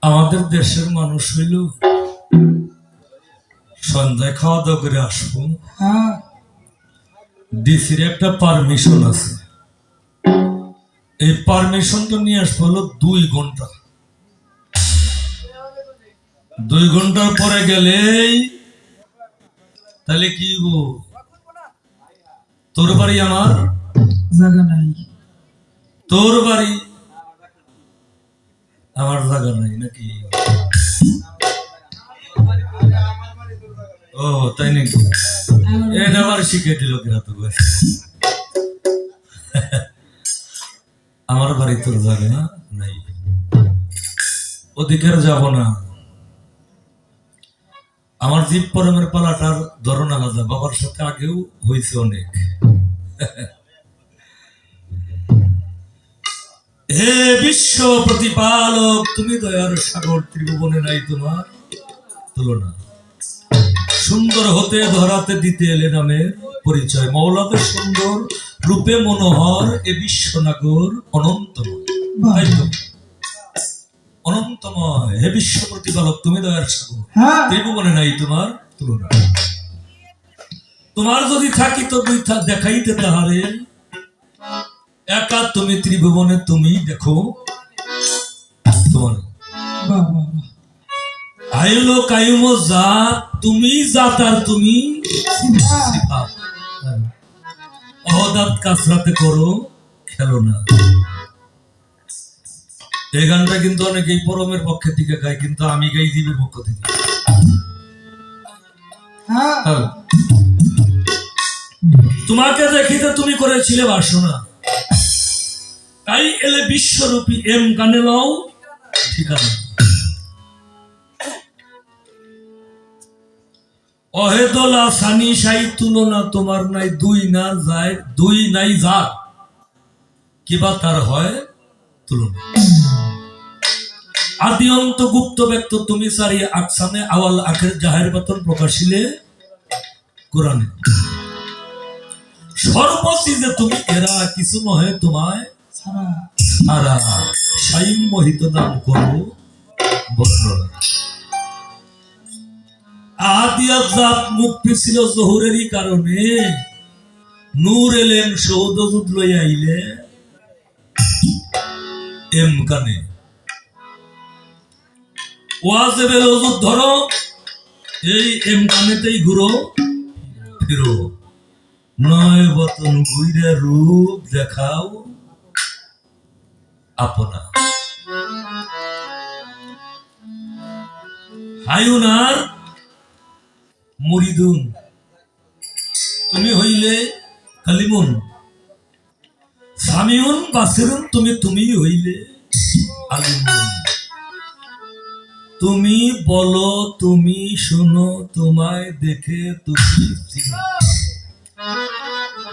[SPEAKER 1] আমাদের দেশের মানুষ হইল সন্ধ্যায় খাওয়া দাওয়া করে আসবো,
[SPEAKER 2] হ্যাঁ
[SPEAKER 1] ডিসির একটা পারমিশন আছে, এই পারমিশনটা নিয়ে আসবো হলো 2 ঘন্টা। 2 ঘন্টার পরে গেলেই তাহলে কি গো, তোর বাড়ি আমার,
[SPEAKER 2] জায়গা নাই,
[SPEAKER 1] তোর বাড়ি আমার, জায়গা নাই নাকি? ও তাই নাকি? এটা আবার শিখে দিল কিনা তো আমার বাড়ি তোর জায়গা নাই, ওদিকে আর যাব না। আমার জীব পরমের পালাটার ধরন আলাদা, বাবার সাথে আগেও হয়েছে অনেক। হে বিশ্ব প্রতিপালক, তুমি দয়ার সাগর, ত্রিভুবনে নাই তোমার তুলনা। সুন্দর হতে ধরাতে দিতে এলে নামের পরিচয়, মৌলাদের সুন্দর রূপে মনোহর এ বিশ্বনাগর অনন্তময়। তাই তো? অনন্তময়, হে বিশ্ব প্রতিপালক, তুমি দয়ার সাগর,
[SPEAKER 2] হ্যাঁ
[SPEAKER 1] ত্রিভুবনে নাই তোমার তুলনা। তোমার যদি থাকি তো দেখাইতে তাহারে, একা তুমি ত্রিভুবনে, তুমি দেখো তোমার।
[SPEAKER 2] বাহ বাহ বাহ,
[SPEAKER 1] আইলো কায়ুমো জাত, তুমি জাত আর তুমি সিফাত। অহদাত কাসরাতে করো খেলো না। এই গানটা কিন্তু অনেকেই পরমের পক্ষে থেকে গায়, কিন্তু আমি গাই জীবের পক্ষ থেকে।
[SPEAKER 2] হ্যাঁ
[SPEAKER 1] হ্যাঁ। তোমাকে দেখিতে তুমি করেছিলে বাসনা, তাই এলে বিশ্বরূপী এম গানে লও ঠিকানা। অহেদলা সানি সাই তুলনা তোমার নাই, 2 না যায় 2 নাই যা, কিবা তার হয় তুলনা। আদি অন্ত গুপ্ত ব্যক্ত তুমি সারি, আকসামে আওয়াল আখের জাহের বাতন প্রকাশিলে কোরআনে। সর্বচিজে তুমি এরা, কিছু নহে তোমায়
[SPEAKER 2] সারা
[SPEAKER 1] সারা, সাইম মোহিত নাম করো বর্ণনা। আদিয়াত জাত মুক্তি ছিল জহুরেরই কারণে, নূর এলেন সৌদজুদ লই আইলে এম কানে। ওয়াজেবেল ওজুদ ধরো, এই এম কানেতেই ঘুরো ফিরো, নয় বতন ঘুরে রূপ দেখাও আপনা। হায়ুনার মুরিদুন, তুমি হইলে কালিমুন, সামিউন বাসিরুন, তুমি হইলে আলিমুন। তুমি বলো, তুমি শোনো, তোমায় দেখে তুমি চিনো।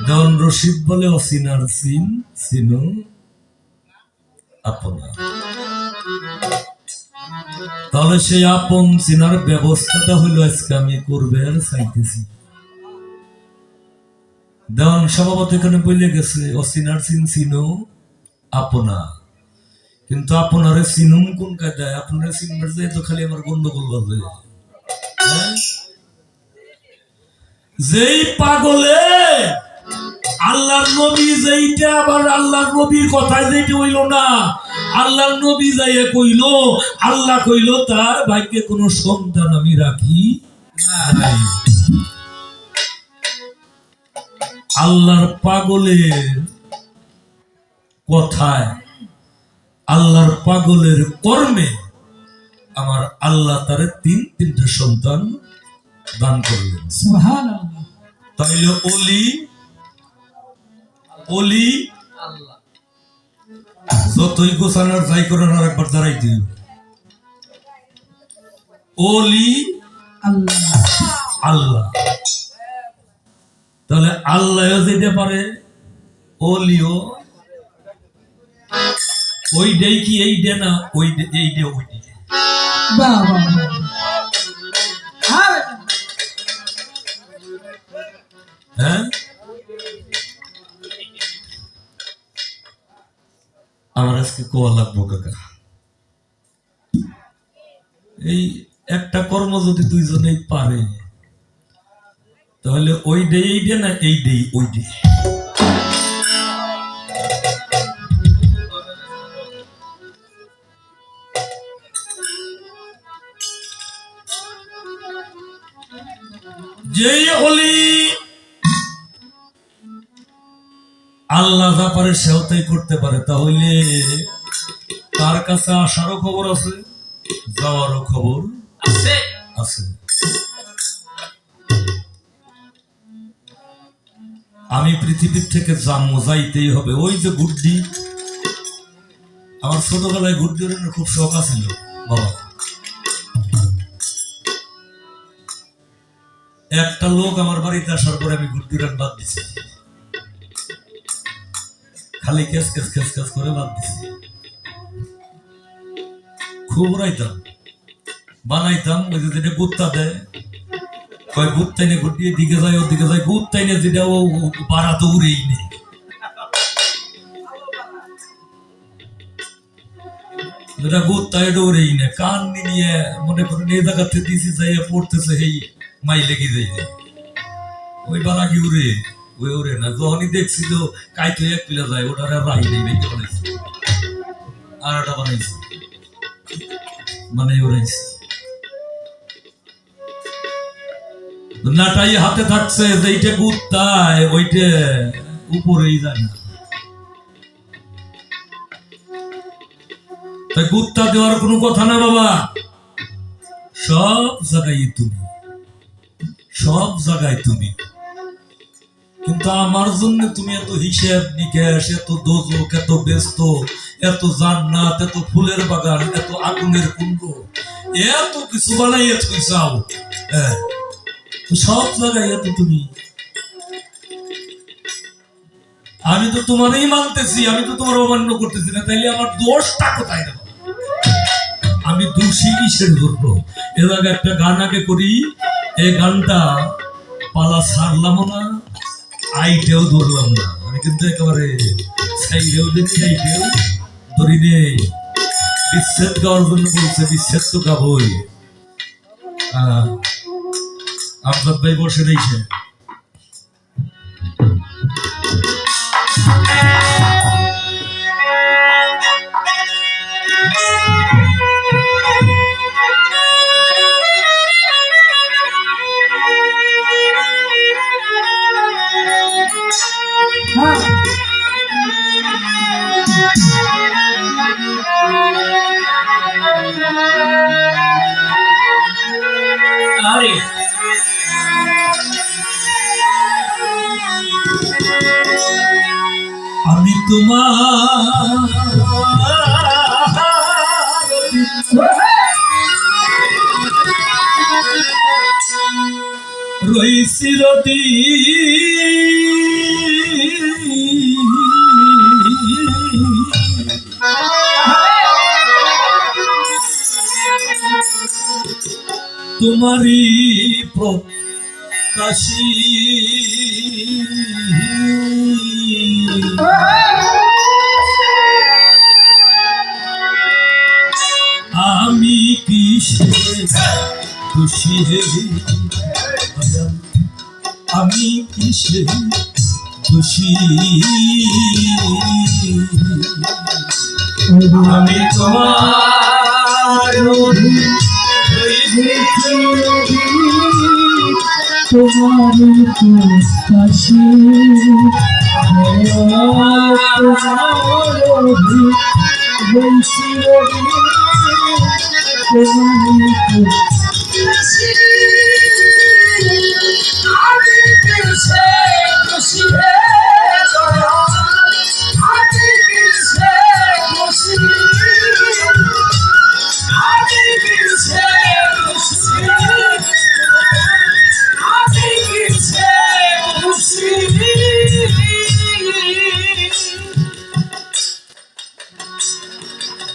[SPEAKER 1] জন রশিদ বলে অসিনার সিন চিনো আপনা। তাহলে সেই আপন চিনার ব্যবস্থাটা হলো আজকে আমি করবে আর চাইতেছি। দেওয়ান সভাপতি এখানে বলে গেছে অসিনার সিন চিনো আপনা, কিন্তু আপনারে চিনুম কোন কায়দায়? আপনারা চিনবার যায় তো খালি আমার গন্ডগোল বাজে। যেই পাগলে আল্লাহর নবী যেইটা, আবার আল্লাহর নবীর কথায় যেটা হইল না, আল্লাহর নবী যাইয়া কইল, আল্লাহ কইল তার ভাগ্যে কোনো সন্তান আমি রাখি নাই। আল্লাহর পাগলের কথায়, আল্লাহর পাগলের কর্মে আমার আল্লাহ তারে তিনটা সন্তান দান করলেন।
[SPEAKER 2] সুবহানাল্লাহ।
[SPEAKER 1] তাইলে অলি অলি যতই গোছানোর যাই করেন আর একবার দাঁড়াইতে হইবে। অলি
[SPEAKER 2] আল্লাহ
[SPEAKER 1] আল্লাহ, তাহলে আল্লাহ যেতে পারে অলিও ওইটাই কি এইটা না এইটা ওইটা?
[SPEAKER 2] বাহ বাহ বাহ। আর
[SPEAKER 1] হ্যাঁ, আমার আজকে কোয়া লাগবো কাকা। এই একটা কর্ম যদি দুইজনেই পারে তাহলে ওই ডে এইটা না এই ডে ওই ডে। যেই অলি আল্লাহ যা পারে সেও তাই করতে পারে, তাহলে তার কাছে আসারও খবর আছে, যাওয়ারও খবর আছে। আমি পৃথিবীর থেকে জন্ম যাইতেই হবে। ওই যে গুড্ডি, আমার ছোটবেলায় গুড্ডি উড়ানোর খুব শখ আছিল বাবা। একটা লোক আমার বাড়িতে আসার পরে আমি গুড্ডি উড়ান বাদ দিছি, খালি কেস কেস কেস কেস করে বাদ দিছি। খুব উড়াইতাম, বানাইতাম। ওই যে যেটা গুত্তা দেয়, কয় গুত্তাই নে গুড্ডি দিকে যায় ওদিকে যায়, গুত্তাই নে যেটা ও বাড়াতে উড়েই নেই। যেটা গুত্তা এটা উড়েই নেই, কান নিয়ে মনে করেন এই জায়গাতে দিছি যাই পড়তেছে, এই মাই লেগে যায়, ওই বাড়া কি উড়ে, ওই উড়ে না। যখনই দেখছি তো কাইতে এক পিলা যায়, ওটার আর রাহি নেই, ভেঙে বানাইছি আর একটা বানাইছি, মানে উড়াইছি। নাটাই হাতে থাকছে, যেইটা গুত্তায় ওইটা উপরেই যায় না। তাই গুত্তা দেওয়ার কোনো কথা না বাবা। সব জায়গায় তুমি, সব জায়গায় তুমি, কিন্তু আমার জন্য তুমি এত হিসেব নিকেশ, এত দোজক, এত ব্যস্ত, এত জান্নাত, এত ফুলের বাগান, এত আগুনের কুণ্ড, এত কিছু বানাইয়া তুই চাও। হ্যাঁ, সব জায়গায় এত তুমি। আমি তো তোমারই মানতেছি, আমি তো তোমার অমান্য করতেছি না, তাইলে আমার দোষটা কোথায় দেবো? আমি দোষী কিসের ধরবো? এর আগে একটা গান আগে করি, এই গানটা পালা ছাড়লামও না, আইটেও ধরলাম না। আমি কিন্তু একেবারে সাইডেও দেখি, আইটেও ধরি নে। বিচ্ছেদ গাওয়ার জন্য বলছে, বিচ্ছেদ তো গাবই। আপনার ভাই বসে রয়েছে। আরে আমি তোমার রইছি রতি, তোমারই প্রকাশী আমি কিসে খুশি হে, আমি কিসে খুশি, আমি তোমার
[SPEAKER 2] তোমার কাছে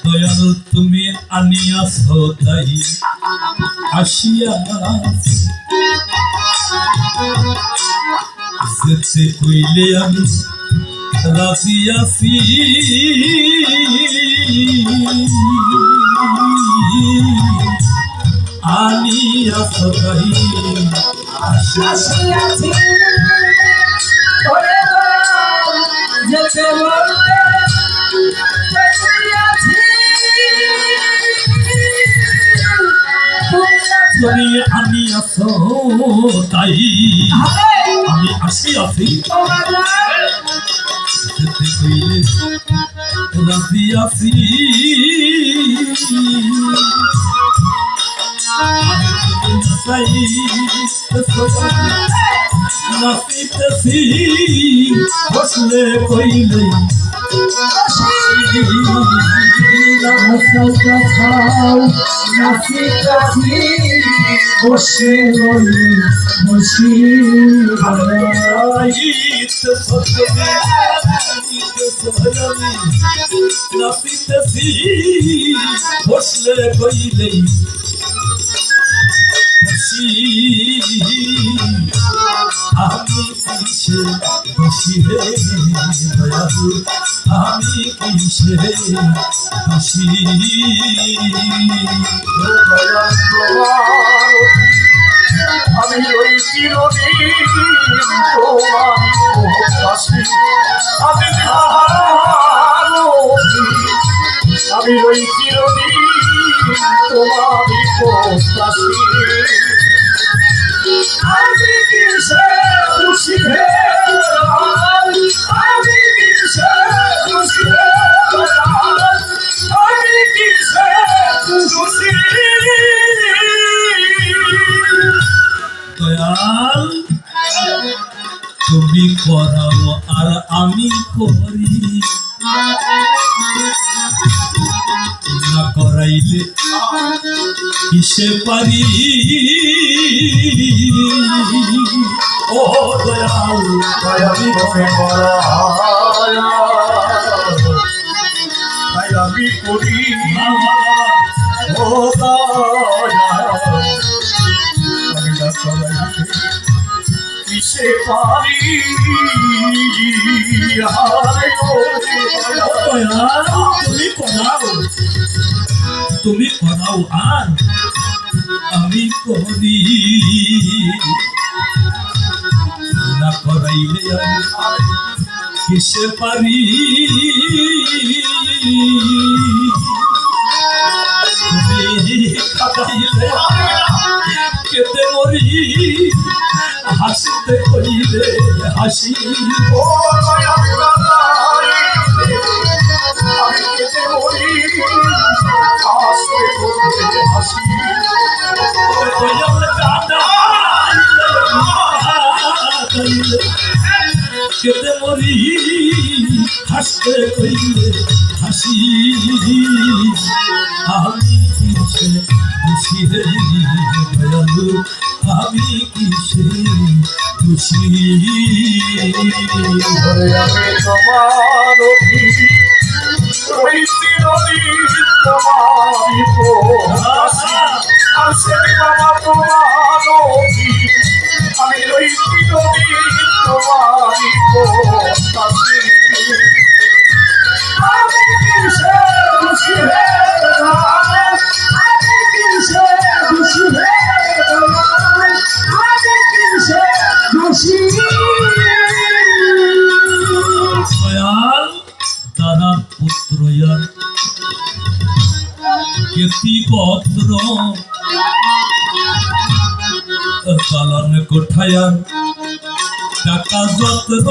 [SPEAKER 1] দয়াল তুমি আনিয়াছ তাই আসিয়া যেতে কইলে আমি রাজি আছি আনিয়াছ তাই
[SPEAKER 2] আসিয়াছি ওরে দয়াল যেতে বলতে
[SPEAKER 1] তুমি আনিয়াছ তাই আমি আসিয়াছি যেতে কইলে রাজি আছি নাচিতেছি বসলে কইলে
[SPEAKER 2] বসে বসি
[SPEAKER 1] নাচিতেছি বসলে কইলে আমি কিসে খুশি হে দয়ালু আমি কিসে খুশি
[SPEAKER 5] আমি ওই চিরদিন তোমার কাছে আমি ওই চিরদিন তোমার কাছে আমি কিসে খুশি হে আমি কিসে খুশি হে আমি কিসে খুশি
[SPEAKER 1] দয়াল তুমি করাও আর আমি করি না করাইলে কিসে পারি ও দয়াল
[SPEAKER 5] আমি তুমি তাই আমি করি ও আমি না করাইতে কিসে পারি
[SPEAKER 1] তুমি করাও আর আমি করি না করাইলে আমি কিসে পারি তুমি খাইলে কেটে মরি হাসিতে কইলে হাসি
[SPEAKER 5] ও আমি কেটে মরি হাসতে করতে হাসি
[SPEAKER 1] কেটে মরি হাসতে কইলে হাসি আমি কিসে খুশি হে দয়ালু আমি কিসে খুশি
[SPEAKER 5] আমি তোমার ওই চিরদিন তোমারই আসে বাবা তোমার আমি ওই চিরদিন তোমারই আমি কিসে খুশি হে আমি কিসে খুশি হে আমি কিসে খুশি
[SPEAKER 1] দয়াল তারা পুত্র কেতি পত্র কালান কোঠায়ার টাকা যত্ন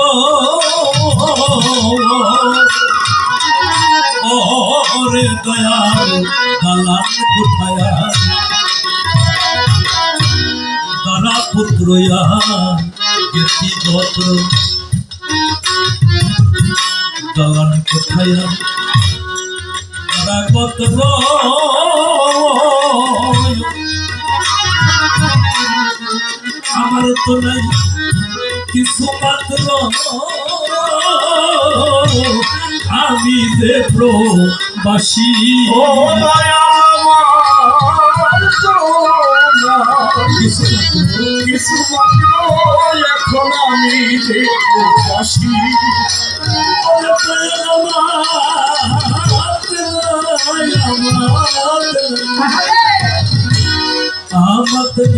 [SPEAKER 1] ওরে দয়াল দালান কোঠায়া তারা পুত্রয়া গেতি গোত্র দালান কোঠায়া তারা গোত্র আমার তো নাই কিছু মাত্র আমি যে প্রবাসী
[SPEAKER 5] ও দয়া আমার করুণা, কিছু মাত্র এখন আমি দেশবাসী।
[SPEAKER 1] আমাদের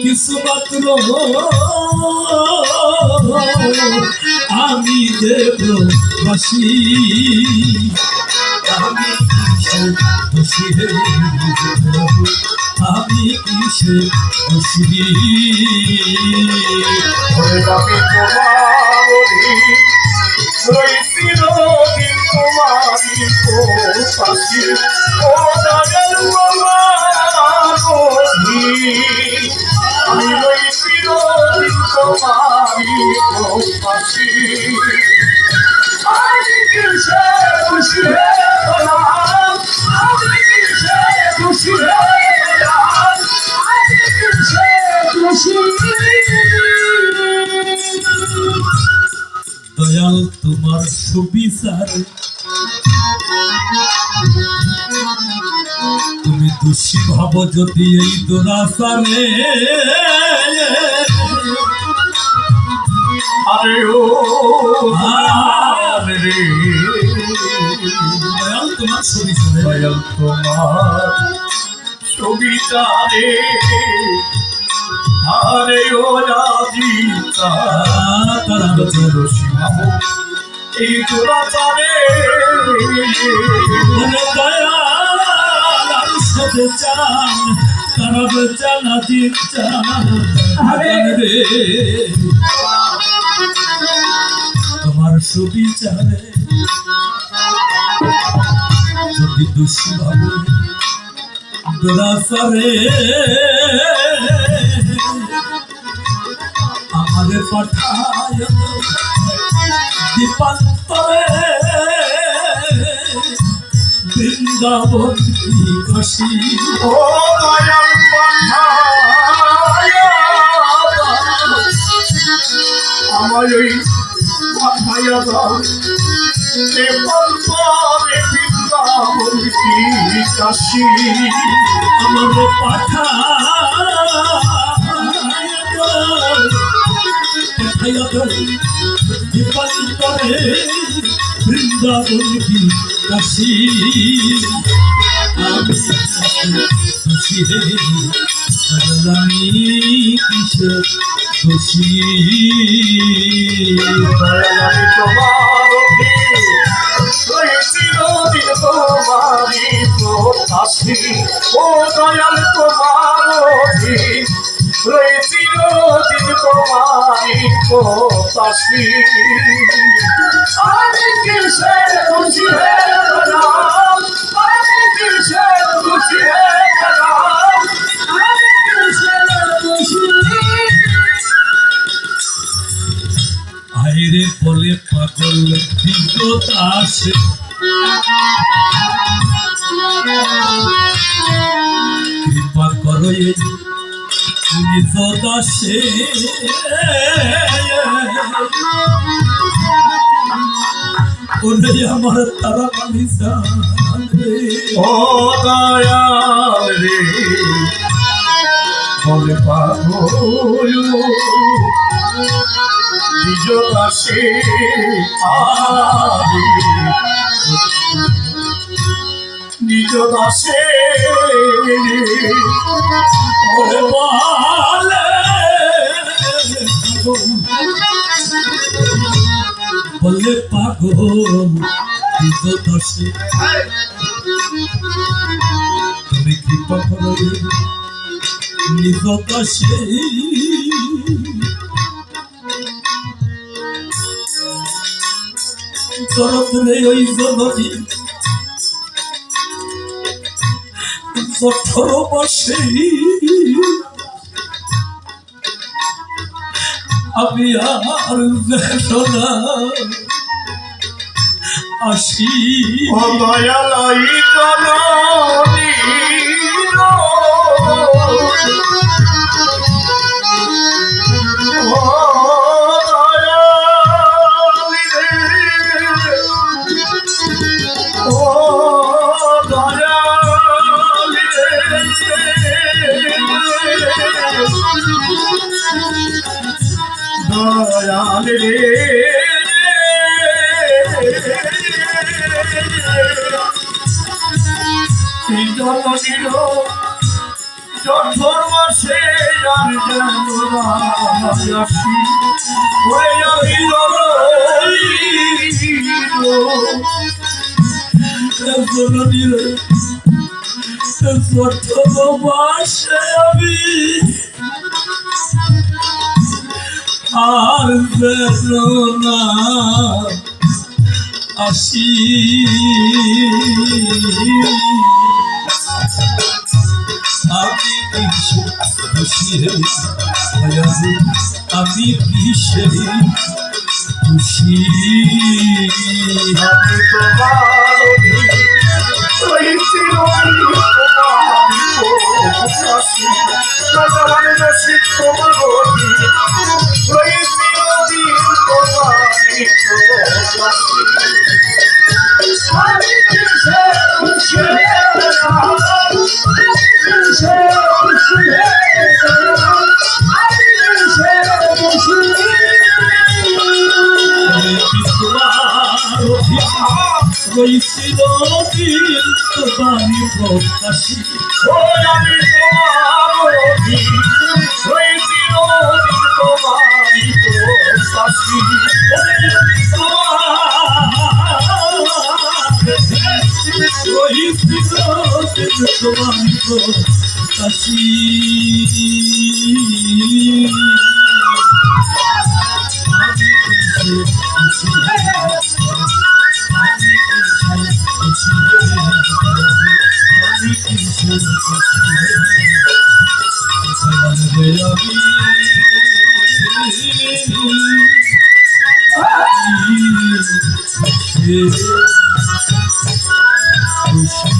[SPEAKER 1] কিছু মাত্র আমি দেববাসী আমি কিসে খুশি হে আমি কিসে খুশি
[SPEAKER 5] ওরে ডাকে তোমার অধীন, ওই চিরদিন তোমারই প্রত্যাশী। ও দয়াল তোমার অধীন, আমি ওই চিরদিন তোমারই প্রত্যাশী। আমি কিসে খুশি হে দয়াল, আমি কিসে খুশি হে দয়াল, আমি কিসে খুশি।
[SPEAKER 1] দয়াল তোমার সুবিচার তুমি দোষী ভাব যদি এই দুরাচারে
[SPEAKER 5] আরে ও আরে রে,
[SPEAKER 1] দয়াল তোমার সুবিচারে
[SPEAKER 5] দয়াল তোমার সুবিচারে আরে ও রাজিতা
[SPEAKER 1] তারা
[SPEAKER 5] সীমাব এই দুরাচারে।
[SPEAKER 1] দয়াল সাথে চান তারা বেচানা দিন চান রে তোমার সুবিচারে যদি দোষী ভাবে দুরাচারে আমাদের পাঠায় দীপান্তরে বৃন্দাবন কি কাশী
[SPEAKER 5] ও দয়াল পাঠায়া আমায় ওই পাঠায়া দাও এ পন্তরে বৃন্দাবন কি কাশী।
[SPEAKER 1] আমাদের পাঠায় দীপান্তরে বৃন্দাবন কি কাশী আমি খুশি হে আমি কিসে খুশি
[SPEAKER 5] দয়াল আমি তোমার অধীন, ওই চিরদিন তোমারই প্রত্যাশী। ও দয়াল তোমার অধীন, ওই চিরদিন তোমারই প্রত্যাশী। আমি কিসে খুশি হে দয়াল, আমি কিসে খুশি হে দয়াল, আমি কিসে খুশি।
[SPEAKER 1] আইরে বলে পাগল বিগত আসে কৃপা করো এই নিজ দাসে ওরে আমার তারা মালিসা
[SPEAKER 5] ও দয়াল রে বলে পাগল নিজ দাসে আরে নিজ দাসে
[SPEAKER 1] ওরে বলে পাগল নিজ দাসে তুমি কৃপা করো নিজ দাসে শরৎরে ওই জননী 18 মাসে আমি আর বেদনা আসি
[SPEAKER 5] ও দয়ালয় জননী ও দয়ালি রে ও দয়ালি রে দয়ালি রে জননীর জঠর মাসে আর আসি ওই আমি
[SPEAKER 1] জননীর 18 মাসে আমি আর বেদনা আসি আমি কিসে খুশি আমি কিসে খুশি
[SPEAKER 5] আমি তোমার ওই চিরদিন তোমার কাছে তোমার নসিব তোমার ওই চিরদিন তোমার কাছে আমি কিসে খুশি
[SPEAKER 1] রইছিল দিন তোমারি প্রত্যাশী
[SPEAKER 5] ওই আমি তোমার হয়েছিল তোমারি প্রত্যাশী
[SPEAKER 1] রইছিল দিন তোমারি প্রত্যাশী খুশি